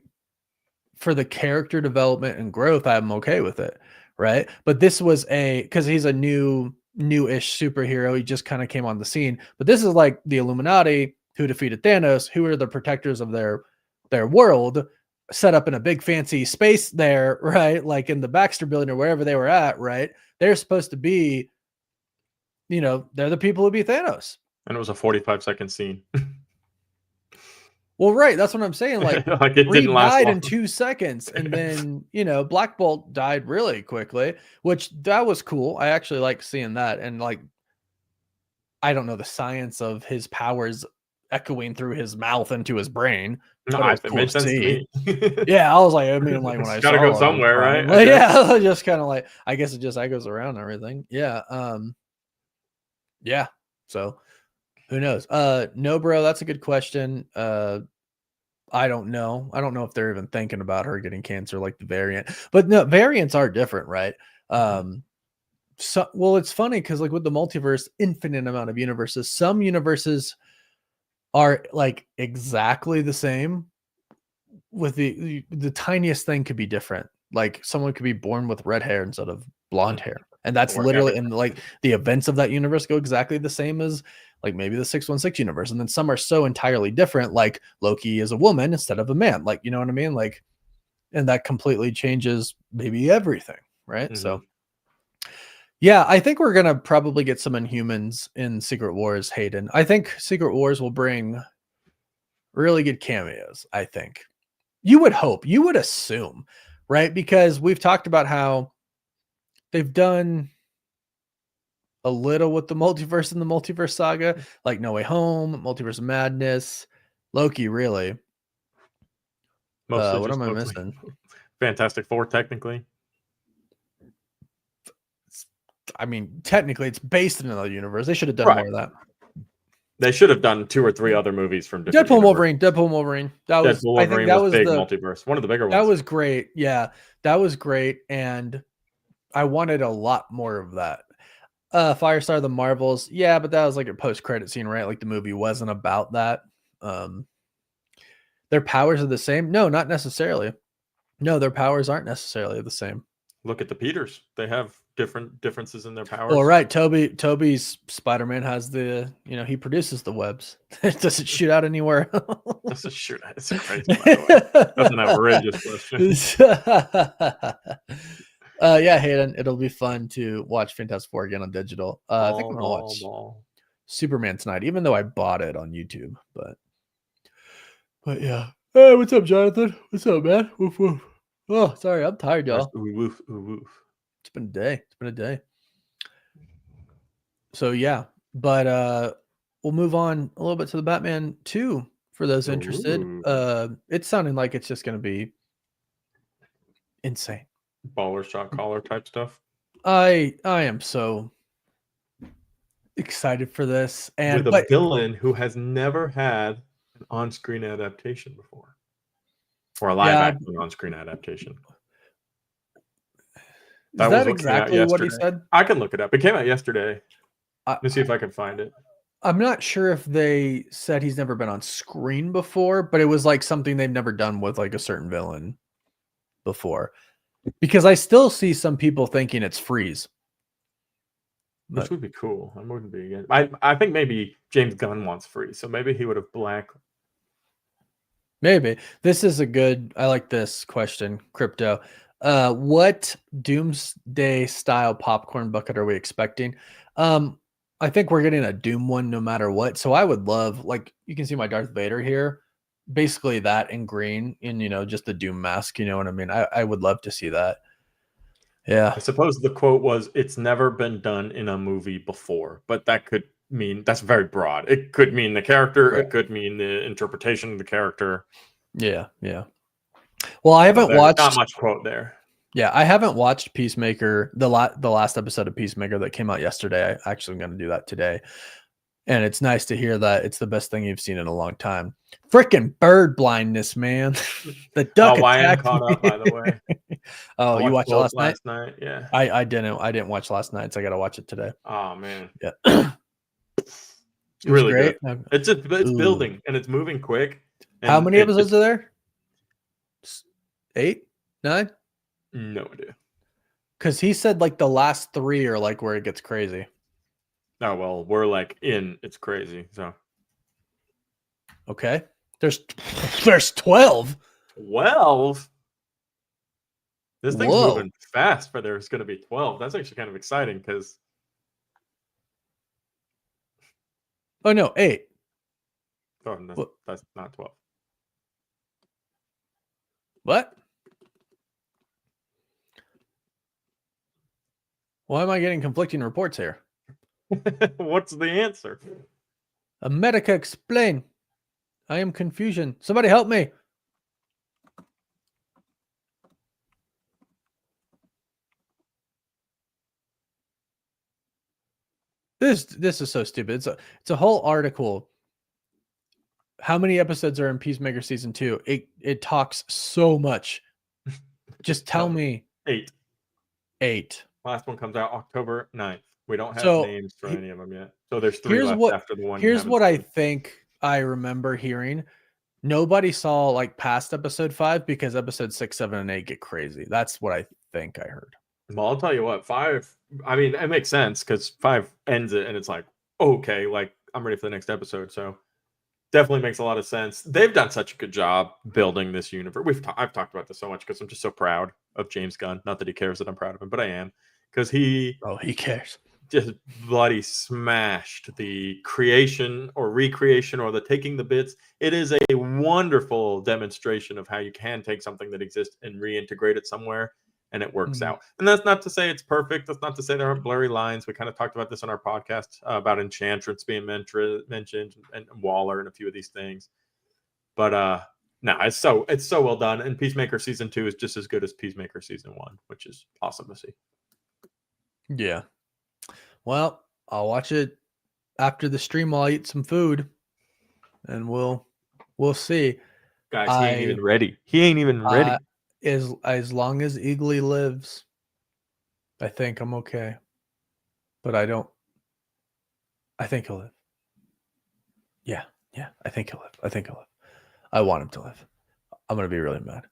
Speaker 2: for the character development and growth, I'm okay with it, right? But this was because he's a newish superhero. He just kind of came on the scene. But this is like the Illuminati who defeated Thanos, who are the protectors of their world, set up in a big fancy space there, right? Like in the Baxter Building or wherever they were at, right? They're supposed to be, they're the people who beat Thanos.
Speaker 1: And it was a 45-second scene.
Speaker 2: Well, right. That's what I'm saying. Like,
Speaker 1: like it didn't last
Speaker 2: died
Speaker 1: long.
Speaker 2: in 2 seconds. And then, Black Bolt died really quickly, which that was cool. I actually like seeing that. And like, I don't know the science of his powers echoing through his mouth into his brain.
Speaker 1: No, it made sense to me.
Speaker 2: Yeah, I was like, when I
Speaker 1: gotta go somewhere, right?
Speaker 2: Like, yeah, just kind of like, I guess it just echoes around and everything. Yeah. Yeah. So who knows? No, bro, that's a good question. I don't know. I don't know if they're even thinking about her getting cancer like the variant, but no, variants are different, right? So, well, it's funny because like with the multiverse, infinite amount of universes, some universes are like exactly the same with the tiniest thing could be different. Like someone could be born with red hair instead of blonde hair. And that's literally, and like the events of that universe go exactly the same as like maybe the 616 universe. And then some are so entirely different, like Loki is a woman instead of a man. Like, you know what I mean? Like, and that completely changes maybe everything. Right. So yeah, I think we're going to probably get some Inhumans in Secret Wars, Hayden. I think Secret Wars will bring really good cameos. I think you would hope, you would assume, right? Because we've talked about how they've done a little with the multiverse and the multiverse saga, like No Way Home, Multiverse of Madness, Loki, really. What am I missing?
Speaker 1: Fantastic Four, technically.
Speaker 2: I mean, technically, it's based in another universe. They should have done more of that.
Speaker 1: They should have done 2 or 3 other movies from different
Speaker 2: Deadpool Wolverine. That was, I think that was
Speaker 1: big multiverse. One of the bigger ones.
Speaker 2: That was great. Yeah, that was great. And I wanted a lot more of that. Firestar, the Marvels. Yeah, but that was like a post-credit scene, right? Like the movie wasn't about that. Their powers are the same? No, not necessarily. No, their powers aren't necessarily the same.
Speaker 1: Look at the Peters. They have differences in their powers.
Speaker 2: Well, right. Toby's Spider-Man has the, he produces the webs. Does it shoot out anywhere?
Speaker 1: Does it shoot out? It's crazy, by the way. That's an outrageous question.
Speaker 2: Yeah, Hayden, it'll be fun to watch Fantastic Four again on digital. I think I'm gonna watch Superman tonight, even though I bought it on YouTube. But yeah. Hey, what's up, Jonathan? What's up, man? Woof woof. Oh, sorry, I'm tired, y'all.
Speaker 1: Woof woof.
Speaker 2: It's been a day. So yeah, but we'll move on a little bit to the Batman 2 for those interested. It's sounding like it's just gonna be insane.
Speaker 1: Baller shot caller type stuff.
Speaker 2: I am so excited for this, and
Speaker 1: with a villain who has never had an on-screen adaptation before, or a live action on-screen adaptation.
Speaker 2: Is that exactly what he said?
Speaker 1: I can look it up. It came out yesterday.
Speaker 2: I,
Speaker 1: Let me see if I can find it.
Speaker 2: I'm not sure if they said he's never been on screen before, but it was like something they've never done with like a certain villain before. Because I still see some people thinking it's Freeze.
Speaker 1: Which would be cool. I wouldn't be against. I think maybe James Gunn wants Freeze, so maybe he would have black.
Speaker 2: Maybe. This is a good, I like this question, Crypto. What Doomsday style popcorn bucket are we expecting? I think we're getting a Doom one no matter what. So I would love, like, you can see my Darth Vader here, basically that in green, and just the Doom mask. You know what I mean? I would love to see that. Yeah.
Speaker 1: I suppose the quote was, "It's never been done in a movie before," but that could mean that's very broad. It could mean the character.
Speaker 2: Right.
Speaker 1: It could mean the interpretation of the character.
Speaker 2: Yeah. Yeah. Well, I haven't watched.
Speaker 1: Not much quote there.
Speaker 2: Yeah, I haven't watched Peacemaker, the last episode of Peacemaker that came out yesterday. I actually am going to do that today. And it's nice to hear that it's the best thing you've seen in a long time. Freaking bird blindness, man. The duck attacked
Speaker 1: caught
Speaker 2: me.
Speaker 1: up, by the way.
Speaker 2: Oh, you watched it last
Speaker 1: night? Yeah.
Speaker 2: I didn't watch last night, so I got to watch it today.
Speaker 1: Oh man.
Speaker 2: Yeah.
Speaker 1: Really
Speaker 2: great.
Speaker 1: Good. It's building and it's moving quick.
Speaker 2: How many episodes are there? 8? 9?
Speaker 1: No idea.
Speaker 2: Because he said like the last 3 are like where it gets crazy.
Speaker 1: Oh well, we're like it's crazy. So
Speaker 2: okay, there's 12.
Speaker 1: 12. This thing's moving fast, but there's going to be 12. That's actually kind of exciting because.
Speaker 2: Oh no, 8.
Speaker 1: Oh, that's not 12.
Speaker 2: What? Why am I getting conflicting reports here?
Speaker 1: What's the answer?
Speaker 2: America, explain. I am confusion. Somebody help me. This is so stupid. It's a whole article. How many episodes are in Peacemaker season 2? It talks so much. Just tell me.
Speaker 1: 8. Last one comes out October 9th. We don't have names for any of them yet. So there's 3 left after the one.
Speaker 2: Here's what I think I remember hearing. Nobody saw like past episode 5 because episode 6, 7, and 8 get crazy. That's what I think I heard.
Speaker 1: Well, I'll tell you what, 5, I mean, it makes sense because 5 ends it and it's like, okay, like I'm ready for the next episode. So definitely makes a lot of sense. They've done such a good job building this universe. I've talked about this so much because I'm just so proud of James Gunn. Not that he cares that I'm proud of him, but I am, because he
Speaker 2: cares.
Speaker 1: Just bloody smashed the creation or recreation or the taking the bits. It is a wonderful demonstration of how you can take something that exists and reintegrate it somewhere and it works out. And that's not to say it's perfect. That's not to say there aren't blurry lines. We kind of talked about this on our podcast about Enchantress being mentioned and Waller and a few of these things. But no, it's so well done. And Peacemaker season 2 is just as good as Peacemaker season 1, which is awesome to see.
Speaker 2: Yeah. Well, I'll watch it after the stream while I eat some food, and we'll see.
Speaker 1: Guys, he ain't even ready. He ain't even ready.
Speaker 2: As long as Eagly lives, I think I'm okay. But I think he'll live. Yeah, I think he'll live. I want him to live. I'm gonna be really mad.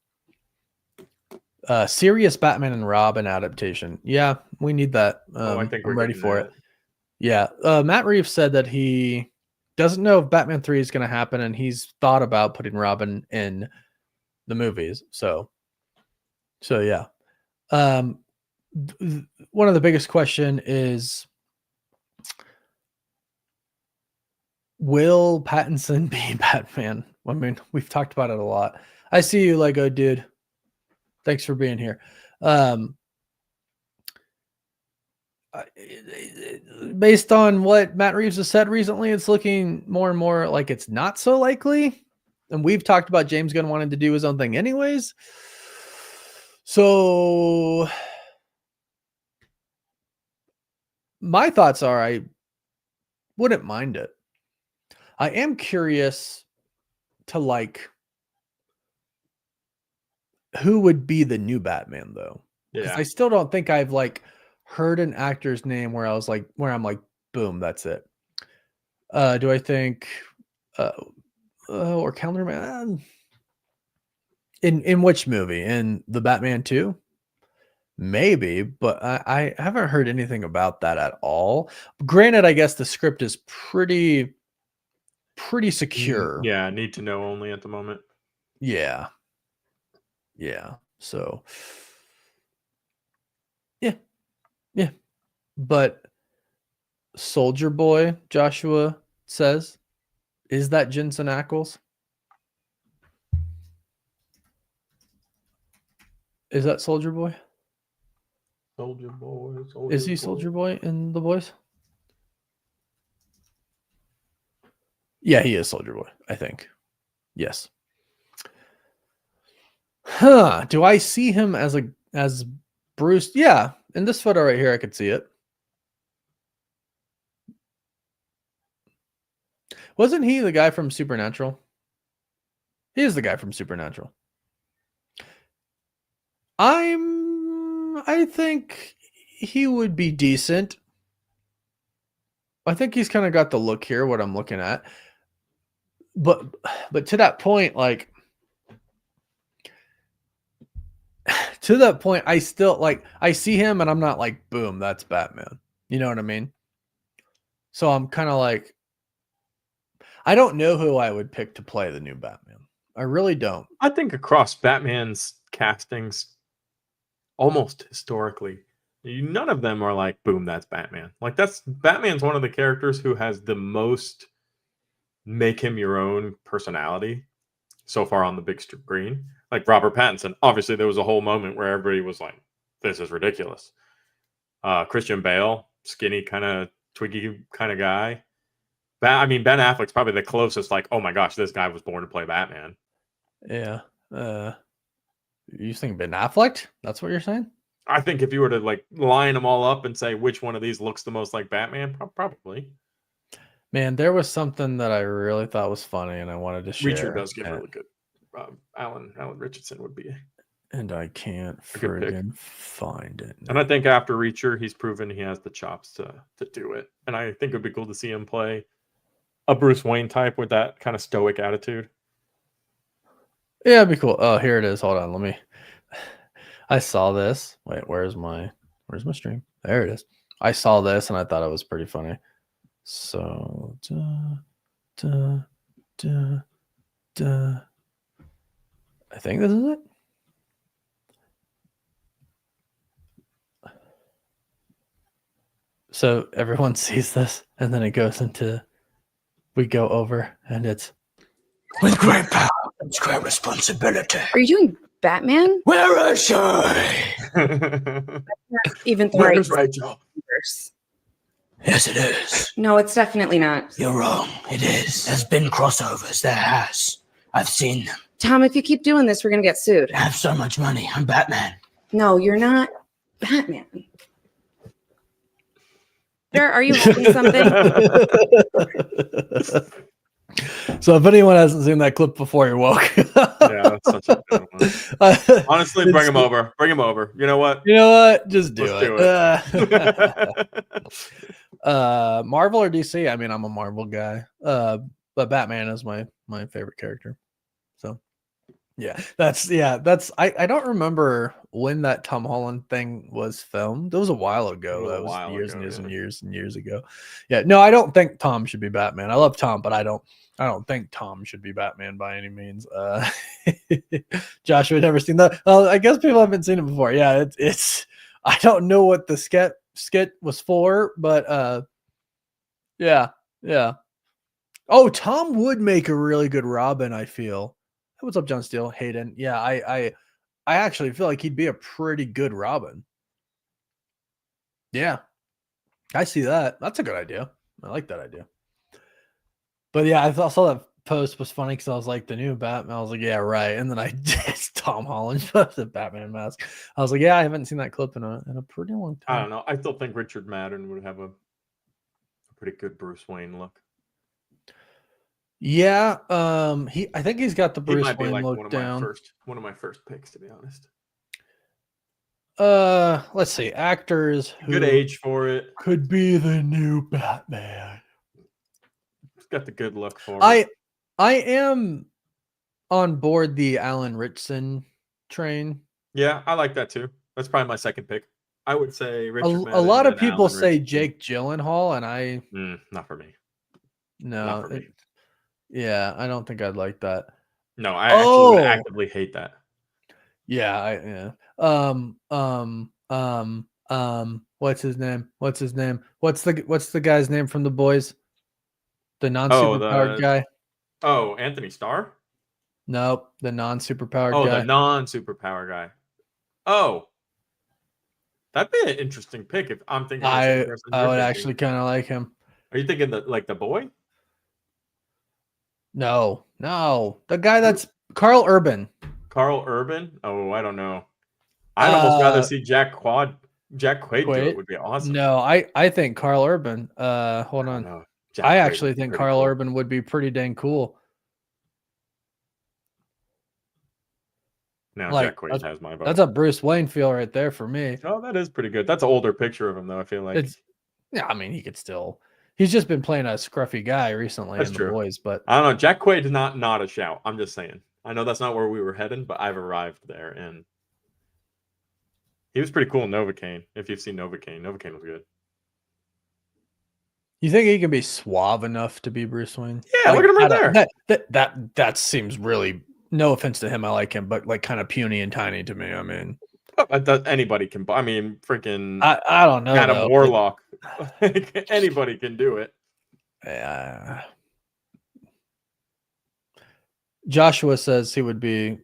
Speaker 2: Serious Batman and Robin adaptation. Yeah, we need that.
Speaker 1: I think
Speaker 2: I'm ready for it. Yeah. Matt Reeves said that he doesn't know if Batman 3 is going to happen, and he's thought about putting Robin in the movies. So yeah. One of the biggest question is, will Pattinson be Batman? I mean, we've talked about it a lot. I see you, Lego dude. Thanks for being here. Based on what Matt Reeves has said recently, it's looking more and more like it's not so likely. And we've talked about James Gunn wanting to do his own thing anyways. So my thoughts are I wouldn't mind it. I am curious to like who would be the new Batman though. Because I still don't think I've like heard an actor's name where I'm like, boom, that's it. Do I think or Calendar Man? In which movie? In the Batman 2? Maybe, but I haven't heard anything about that at all. Granted, I guess the script is pretty secure.
Speaker 1: Yeah, need to know only at the moment.
Speaker 2: Yeah. Yeah. So yeah. Yeah. But Soldier Boy, Joshua says, is that Jensen Ackles? Is that Soldier Boy?
Speaker 1: Soldier Boy.
Speaker 2: Is he Soldier Boy in The Boys? Yeah, he is Soldier Boy, I think. Yes. Huh. Do I see him as Bruce? Yeah. In this photo right here, I could see it. Wasn't he the guy from Supernatural? He is the guy from Supernatural. I think he would be decent. I think he's kind of got the look here, what I'm looking at. But to that point, like to that point, I still like I see him and I'm not like, boom, that's Batman. You know what I mean? So I'm kind of like, I don't know who I would pick to play the new Batman. I really don't.
Speaker 1: I think across Batman's castings, almost historically, none of them are like, boom, that's Batman. Like Batman's one of the characters who has the most make him your own personality so far on the big screen. Like Robert Pattinson, obviously there was a whole moment where everybody was like, this is ridiculous. Christian Bale, skinny, kind of twiggy kind of guy. Ben Affleck's probably the closest, like, oh my gosh, this guy was born to play Batman.
Speaker 2: Yeah. You think Ben Affleck? That's what you're saying?
Speaker 1: I think if you were to like line them all up and say which one of these looks the most like Batman, probably.
Speaker 2: Man, there was something that I really thought was funny and I wanted to share.
Speaker 1: Reacher does get really good. Alan Richardson would be.
Speaker 2: And I can't friggin' find it now.
Speaker 1: And I think after Reacher, he's proven he has the chops to do it. And I think it would be cool to see him play a Bruce Wayne type with that kind of stoic attitude.
Speaker 2: Yeah, it'd be cool. Oh, here it is. Hold on. I saw this. Wait, where's my stream? There it is. I saw this and I thought it was pretty funny. So, I think this is it. So everyone sees this and then it goes into, we go over and it's,
Speaker 3: with great power comes great responsibility.
Speaker 4: Are you doing Batman?
Speaker 3: Where is she?
Speaker 4: Even the
Speaker 1: Where's Rachel?
Speaker 3: Yes, it is.
Speaker 4: No, it's definitely not.
Speaker 3: You're wrong. It is. There's been crossovers. There has. I've seen them.
Speaker 4: Tom, if you keep doing this, we're going to get sued.
Speaker 3: I have so much money. I'm Batman.
Speaker 4: No, you're not Batman. Are you holding something?
Speaker 2: So if anyone hasn't seen that clip before, you're welcome.
Speaker 1: Yeah, that's such a good one. Honestly, bring him over. Bring him over. You know what?
Speaker 2: Just do it. Marvel or DC? I mean, I'm a Marvel guy. But Batman is my favorite character. So I don't remember when that Tom Holland thing was filmed. It was a while ago. That was years ago. Yeah, no, I don't think Tom should be Batman. I love Tom, but I don't think Tom should be Batman by any means. Joshua had never seen that. Well, I guess people haven't seen it before. Yeah, it's I don't know what the skit was for, but yeah. Oh, Tom would make a really good Robin, I feel. What's up, John Steele? Hayden. Yeah, I actually feel like he'd be a pretty good Robin. Yeah. I see that. That's a good idea. I like that idea. But yeah, I saw that post was funny because I was like, the new Batman. I was like, yeah, right. And then it's Tom Holland the Batman mask. I was like, yeah, I haven't seen that clip in a pretty long time.
Speaker 1: I don't know. I still think Richard Madden would have a pretty good Bruce Wayne look.
Speaker 2: Yeah, I think he's got the Bruce Wayne look down.
Speaker 1: One of my first picks, to be honest.
Speaker 2: Let's see. Actors
Speaker 1: Good
Speaker 2: who
Speaker 1: age for it.
Speaker 2: could be the new Batman.
Speaker 1: It's got the good look for it.
Speaker 2: I am on board the Alan Ritchson train.
Speaker 1: Yeah, I like that too. That's probably my second pick. I would say
Speaker 2: A
Speaker 1: Richard
Speaker 2: lot
Speaker 1: Madden
Speaker 2: of
Speaker 1: and
Speaker 2: people
Speaker 1: Alan
Speaker 2: say
Speaker 1: Richardson.
Speaker 2: Jake Gyllenhaal, and I
Speaker 1: not for me.
Speaker 2: no,
Speaker 1: Not for me.
Speaker 2: Yeah, I don't think I'd like that.
Speaker 1: No, I actually would actively hate that.
Speaker 2: Yeah, what's his name? What's the guy's name from The Boys? The non-superpowered guy?
Speaker 1: Oh, Anthony Starr?
Speaker 2: Nope, the non-superpowered guy.
Speaker 1: The non-superpower guy. Oh. That'd be an interesting pick if I'm thinking the same person
Speaker 2: I
Speaker 1: you're
Speaker 2: would
Speaker 1: thinking.
Speaker 2: actually kind of like him.
Speaker 1: Are you thinking the boy?
Speaker 2: No. The guy that's Carl Urban.
Speaker 1: Carl Urban? Oh, I don't know. I'd almost rather see Jack Quaid do it. Would be awesome.
Speaker 2: No, I think Carl Urban. Hold on. I actually think Carl Urban would be pretty dang cool.
Speaker 1: Now Jack Quaid has my vote.
Speaker 2: That's a Bruce Wayne feel right there for me.
Speaker 1: Oh, that is pretty good. That's an older picture of him though. I feel like
Speaker 2: I mean, he could still. He's just been playing a scruffy guy recently in The Boys, but
Speaker 1: I don't know. Jack Quaid is not a shout. I'm just saying. I know that's not where we were heading, but I've arrived there, and he was pretty cool in Novocaine. If you've seen Novocaine was good.
Speaker 2: You think he can be suave enough to be Bruce Wayne?
Speaker 1: Yeah, look at him right
Speaker 2: there. That seems really. No offense to him, I like him, but like kind of puny and tiny to me. I mean,
Speaker 1: anybody can. I mean, freaking.
Speaker 2: I don't know.
Speaker 1: Adam Warlock. Anybody can do it.
Speaker 2: Joshua says he would be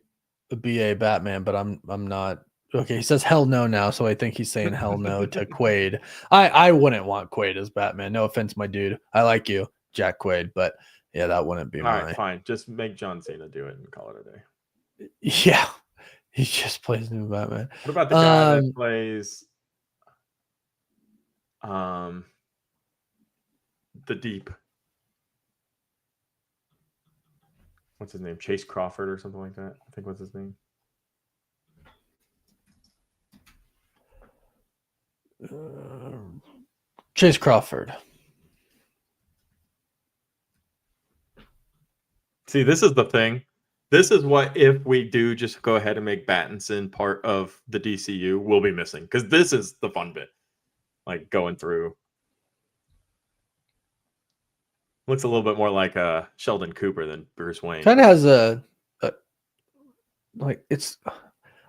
Speaker 2: a BA Batman, but I'm not. Okay, he says hell no now, so I think he's saying hell no to Quaid. I wouldn't want Quaid as Batman. No offense, my dude. I like you, Jack Quaid, but yeah, that wouldn't be
Speaker 1: All right, fine. Just make John Cena do it and call it a day.
Speaker 2: Yeah, he just plays new Batman.
Speaker 1: What about the guy that plays the Deep? What's his name? Chase Crawford or something like that. I think what's his name.
Speaker 2: Chase Crawford.
Speaker 1: See, this is the thing. This is what if we do just go ahead and make Pattinson part of the DCU, we'll be missing. Because this is the fun bit. Like going through. Looks a little bit more like Sheldon Cooper than Bruce Wayne.
Speaker 2: Kind of has a like it's.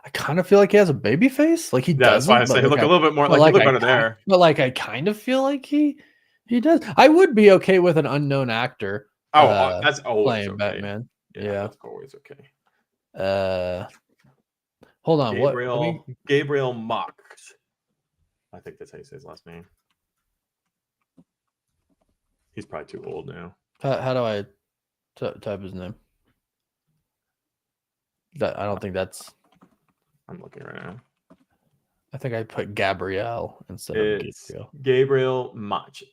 Speaker 2: I kind of feel like he has a baby face. Like he does.
Speaker 1: That's why I say look a little bit more like he look better there.
Speaker 2: But like I kind of feel like he does. I would be okay with an unknown actor.
Speaker 1: That's always
Speaker 2: playing
Speaker 1: okay.
Speaker 2: Batman. Yeah,
Speaker 1: that's always okay.
Speaker 2: Hold on.
Speaker 1: Gabriel Mox. I think that's how you say his last name. He's probably too old now.
Speaker 2: How do I type his name? I don't think that's.
Speaker 1: I'm looking right now.
Speaker 2: I think I put Gabrielle instead of Gabriel.
Speaker 1: Gabriel Macht.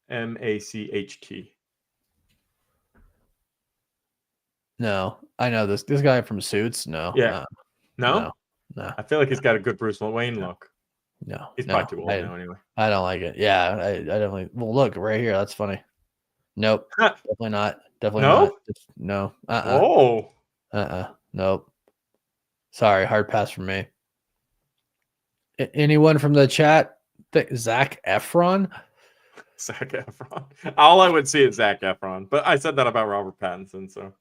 Speaker 1: Macht.
Speaker 2: No, I know this guy from Suits. No.
Speaker 1: Yeah. No.
Speaker 2: I
Speaker 1: feel like he's got a good Bruce Wayne look.
Speaker 2: No.
Speaker 1: He's probably too old now anyway.
Speaker 2: I don't like it. Yeah, I definitely. Well, look right here. That's funny. Nope. Definitely not. Definitely not. No.
Speaker 1: Oh.
Speaker 2: Nope. Sorry, hard pass from me. Anyone from the chat? Zac Efron?
Speaker 1: Zac Efron. All I would see is Zac Efron, but I said that about Robert Pattinson, so.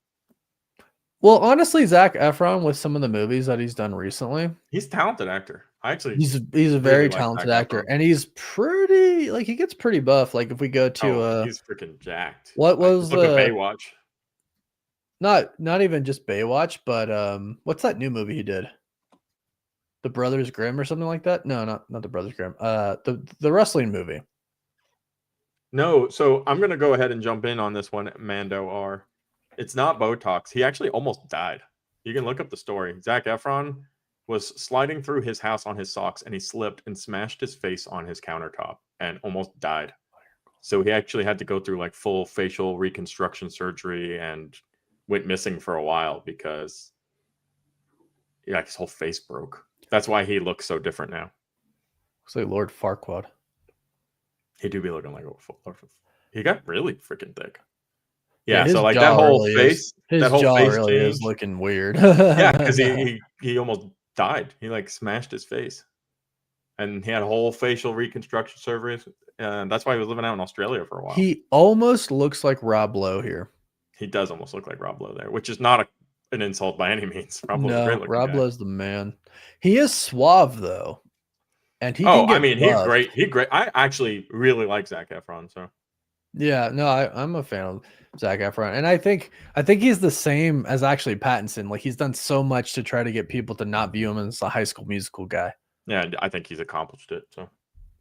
Speaker 2: Well, honestly, Zac Efron with some of the movies that he's done recently,
Speaker 1: he's a talented actor.
Speaker 2: He's a very talented actor, and he's pretty he gets pretty buff. Like if we go to
Speaker 1: he's freaking jacked.
Speaker 2: What was
Speaker 1: look at Baywatch?
Speaker 2: Not even just Baywatch, but what's that new movie he did? The Brothers Grimm or something like that? No, not the Brothers Grimm. The wrestling movie.
Speaker 1: No, so I'm gonna go ahead and jump in on this one, Mando R. It's not Botox. He actually almost died. You can look up the story. Zac Efron was sliding through his house on his socks, and he slipped and smashed his face on his countertop and almost died. So he actually had to go through like full facial reconstruction surgery and went missing for a while because his whole face broke. That's why he looks so different now.
Speaker 2: Looks like Lord Farquaad.
Speaker 1: He do be looking like a he got really freaking thick.
Speaker 2: Yeah,
Speaker 1: Yeah,
Speaker 2: his
Speaker 1: so like
Speaker 2: jaw
Speaker 1: that whole
Speaker 2: really
Speaker 1: face,
Speaker 2: is. His
Speaker 1: that whole
Speaker 2: jaw
Speaker 1: face
Speaker 2: really is
Speaker 1: change.
Speaker 2: looking weird.
Speaker 1: Yeah, because he almost died. He like smashed his face, and he had a whole facial reconstruction surgery. And that's why he was living out in Australia for a while.
Speaker 2: He almost looks like Rob Lowe here.
Speaker 1: He does almost look like Rob Lowe there, which is not an insult by any means. Rob Lowe's a great looking
Speaker 2: Rob
Speaker 1: guy.
Speaker 2: Lowe's the man. He is suave though, and he
Speaker 1: Oh,
Speaker 2: can get
Speaker 1: I mean,
Speaker 2: buffed.
Speaker 1: he's great. I actually really like Zac Efron. So
Speaker 2: yeah, no, I'm a fan of Zac Efron, and I think he's the same as actually Pattinson. Like he's done so much to try to get people to not view him as a High School Musical guy.
Speaker 1: yeah, I think he's accomplished it. So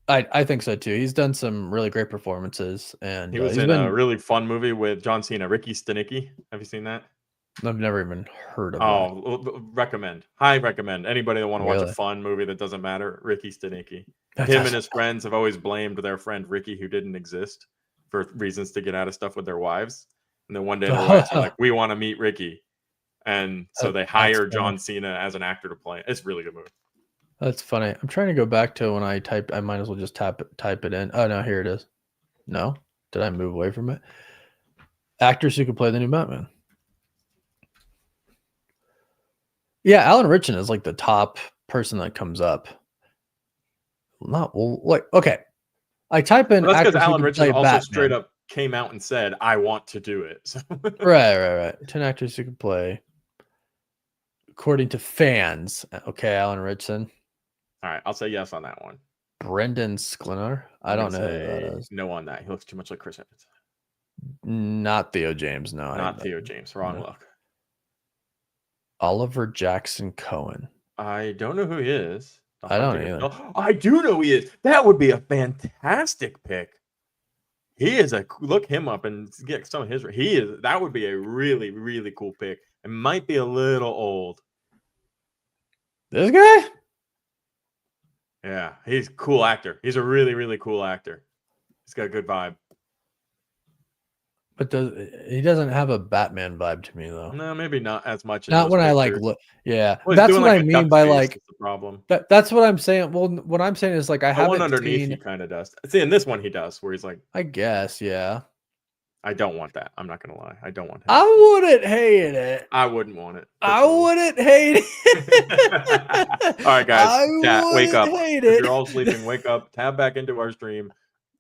Speaker 2: I think so too. He's done some really great performances, and
Speaker 1: he was in a really fun movie with John Cena, Ricky Stenicki. Have you seen that?
Speaker 2: I've never even heard of it.
Speaker 1: Oh, high recommend. Anybody that want to watch a fun movie that doesn't matter, Ricky Stenicki. Him and his friends have always blamed their friend Ricky, who didn't exist, for reasons to get out of stuff with their wives. And then one day their wives are like, "We want to meet Ricky," and so they hire John Cena as an actor to play. It's a really good movie.
Speaker 2: That's funny. I'm trying to go back to when I typed. I might as well just type it in. Oh no, here it is. No, did I move away from it? Actors who could play the new Batman. Yeah, Alan Ritchson is like the top person that comes up. Okay. I type in.
Speaker 1: Well, that's because
Speaker 2: actors who
Speaker 1: Alan
Speaker 2: could
Speaker 1: Ritchson
Speaker 2: play
Speaker 1: also
Speaker 2: Batman.
Speaker 1: straight up came out and said, "I want to do it." So.
Speaker 2: Right. 10 actors who could play, according to fans. Okay, Alan Ritchson.
Speaker 1: All right, I'll say yes on that one.
Speaker 2: Brendan Sklenar. I don't know who that is.
Speaker 1: No on that. He looks too much like Chris Evans.
Speaker 2: Not Theo James. No,
Speaker 1: not Theo James. Wrong look.
Speaker 2: Oliver Jackson Cohen.
Speaker 1: I don't know who he is.
Speaker 2: I don't either.
Speaker 1: I do know who he is. That would be a fantastic pick. He is look him up and get some of his. That would be a really, really cool pick. It might be a little old.
Speaker 2: This guy?
Speaker 1: Yeah, he's a cool actor. He's a really, really cool actor. He's got a good vibe.
Speaker 2: But he doesn't have a Batman vibe to me though.
Speaker 1: No, maybe not as much.
Speaker 2: Not when I like look. Yeah,
Speaker 1: well,
Speaker 2: that's what I mean by like
Speaker 1: the problem.
Speaker 2: That's what I'm saying. Well, what I'm saying is like I haven't
Speaker 1: underneath
Speaker 2: seen.
Speaker 1: He kind of does. See, in this one he does, where he's like.
Speaker 2: I guess, yeah.
Speaker 1: I don't want that. I'm not gonna lie. I don't want that.
Speaker 2: I wouldn't hate it.
Speaker 1: I wouldn't want it.
Speaker 2: I wouldn't hate it.
Speaker 1: All right, guys. Chat, wake up.
Speaker 2: If
Speaker 1: you're all sleeping, wake up. Tab back into our stream.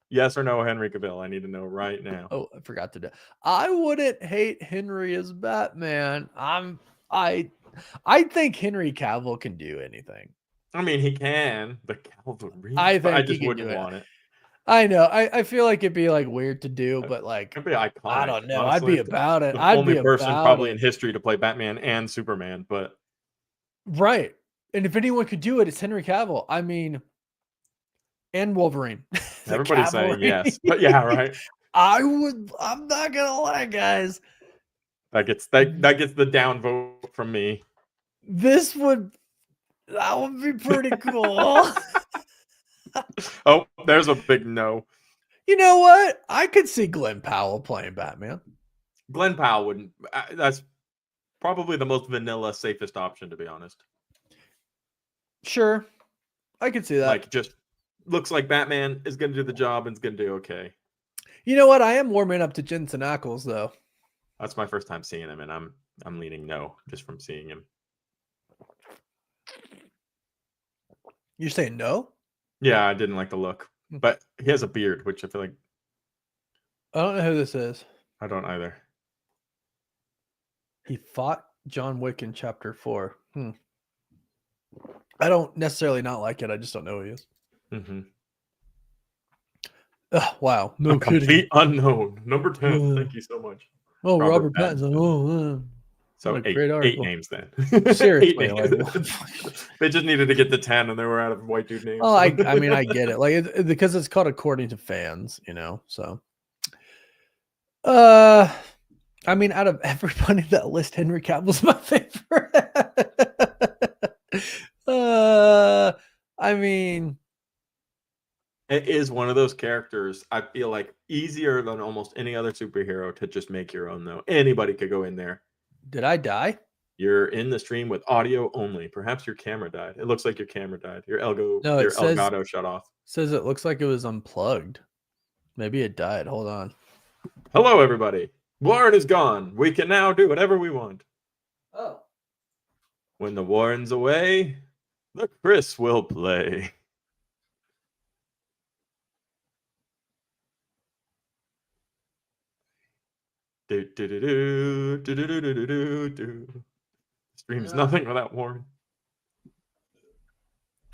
Speaker 1: Yes or no, Henry Cavill? I need to know right now.
Speaker 2: Oh, I forgot to do. I wouldn't hate Henry as Batman. I think Henry Cavill can do anything.
Speaker 1: I mean, he can. The Cavalry.
Speaker 2: I
Speaker 1: just wouldn't want it.
Speaker 2: I know. I feel like it'd be like weird to do, but like
Speaker 1: it'd be iconic.
Speaker 2: I don't know.
Speaker 1: Honestly.
Speaker 2: I'd be about it.
Speaker 1: The only person probably in history to play Batman and Superman, but
Speaker 2: right. And if anyone could do it, it's Henry Cavill. I mean, and Wolverine.
Speaker 1: Everybody's saying yes, but yeah, right.
Speaker 2: I'm not gonna lie, guys.
Speaker 1: That gets the down vote from me.
Speaker 2: That would be pretty cool.
Speaker 1: Oh, there's a big no.
Speaker 2: You know what? I could see Glenn Powell playing Batman.
Speaker 1: Glenn Powell wouldn't. That's probably the most vanilla, safest option, to be honest.
Speaker 2: Sure, I could see that.
Speaker 1: Like, just looks like Batman is going to do the job and is going to do okay.
Speaker 2: You know what? I am warming up to Jensen Ackles, though.
Speaker 1: That's my first time seeing him, and I'm leaning no just from seeing him.
Speaker 2: You're saying no?
Speaker 1: Yeah, I didn't like the look, but he has a beard, which I feel like.
Speaker 2: I don't know who this is.
Speaker 1: I don't either.
Speaker 2: He fought John Wick in Chapter 4. I don't necessarily not like it. I just don't know who he is.
Speaker 1: Mm-hmm.
Speaker 2: Wow. No kidding.
Speaker 1: Complete unknown. Number 10. Thank you so much.
Speaker 2: Oh, Robert Pattinson.
Speaker 1: So eight names then.
Speaker 2: Seriously.
Speaker 1: They just needed to get to 10 and they were out of white dude names.
Speaker 2: Oh, I mean, I get it. Like because it's called according to fans, you know. So I mean, out of everybody that list, Henry Cavill's my favorite. I mean,
Speaker 1: it is one of those characters I feel like easier than almost any other superhero to just make your own, though. Anybody could go in there.
Speaker 2: Did I die?
Speaker 1: You're in the stream with audio only. Perhaps your camera died. It looks like your camera died. Your Elgato shut off.
Speaker 2: Says it looks like it was unplugged. Maybe it died. Hold on.
Speaker 1: Hello, everybody. Warren is gone. We can now do whatever we want.
Speaker 2: Oh.
Speaker 1: When the Warren's away, the Chris will play. Stream's nothing without Warren.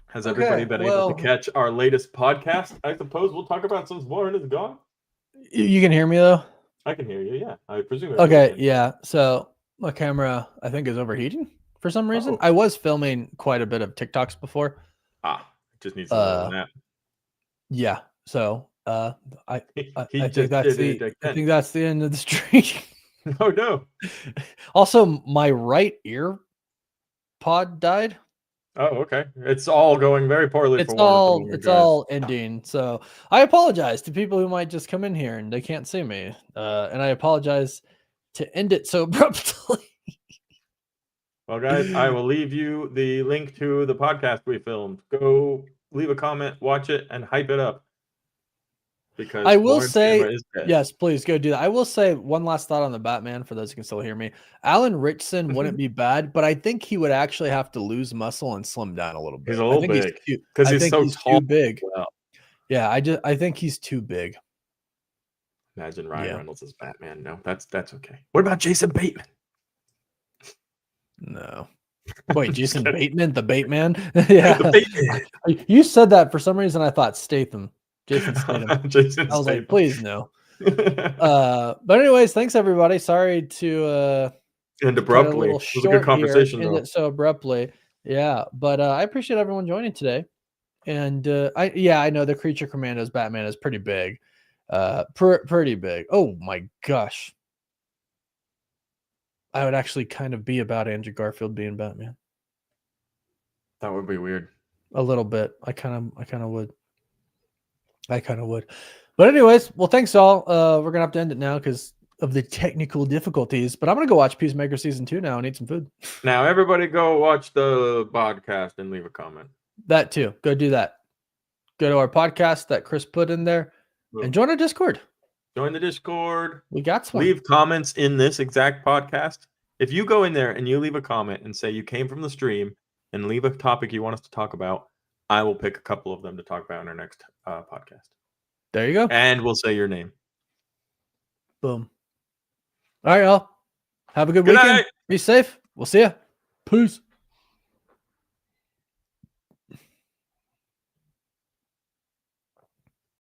Speaker 1: Has everybody been able to catch our latest podcast? I suppose we'll talk about since Warren is gone.
Speaker 2: You can hear me though?
Speaker 1: I can hear you, yeah. I presume.
Speaker 2: Okay, yeah. So my camera, I think, is overheating for some reason. I was filming quite a bit of TikToks before.
Speaker 1: It just needs a nap.
Speaker 2: Yeah. So I think that's the end of the stream.
Speaker 1: Oh no.
Speaker 2: Also, my right ear pod died.
Speaker 1: Oh, okay. It's all going very poorly.
Speaker 2: It's all ending. So I apologize to people who might just come in here and they can't see me. And I apologize to end it so abruptly.
Speaker 1: Well, guys, I will leave you the link to the podcast we filmed. Go leave a comment, watch it, and hype it up. Because
Speaker 2: I will say, yes, please go do that. I will say one last thought on the Batman for those who can still hear me. Alan Ritchson wouldn't be bad, but I think he would actually have to lose muscle and slim down a little bit.
Speaker 1: He's a little big because he's so tall.
Speaker 2: Too big. Well. Yeah, I think he's too big.
Speaker 1: Imagine Ryan Reynolds as Batman. No, that's okay. What about Jason Bateman?
Speaker 2: No. Wait, Jason Bateman, the Bateman? Yeah. The Bateman. You said that for some reason. I thought Statham. Jason Statham. I was like, please no. But anyways, thanks everybody. Sorry to
Speaker 1: end abruptly. It was a good conversation though.
Speaker 2: End it so abruptly. Yeah, but I appreciate everyone joining today. And I know the Creature Commandos Batman is pretty big. Pretty big. Oh my gosh. I would actually kind of be about Andrew Garfield being Batman.
Speaker 1: That would be weird.
Speaker 2: A little bit. I kind of would. But anyways, well, thanks all. We're gonna have to end it now because of the technical difficulties. But I'm gonna go watch Peacemaker season 2 now and eat some food.
Speaker 1: Now, everybody, go watch the podcast and leave a comment.
Speaker 2: That too. Go do that. Go to our podcast that Chris put in there and join our Discord.
Speaker 1: Join the Discord.
Speaker 2: We got some.
Speaker 1: Leave comments in this exact podcast. If you go in there and you leave a comment and say you came from the stream and leave a topic you want us to talk about, I will pick a couple of them to talk about in our next podcast.
Speaker 2: There you go.
Speaker 1: And we'll say your name.
Speaker 2: Boom. All right, y'all. Have a good weekend.
Speaker 1: Night.
Speaker 2: Be safe. We'll see ya. Peace.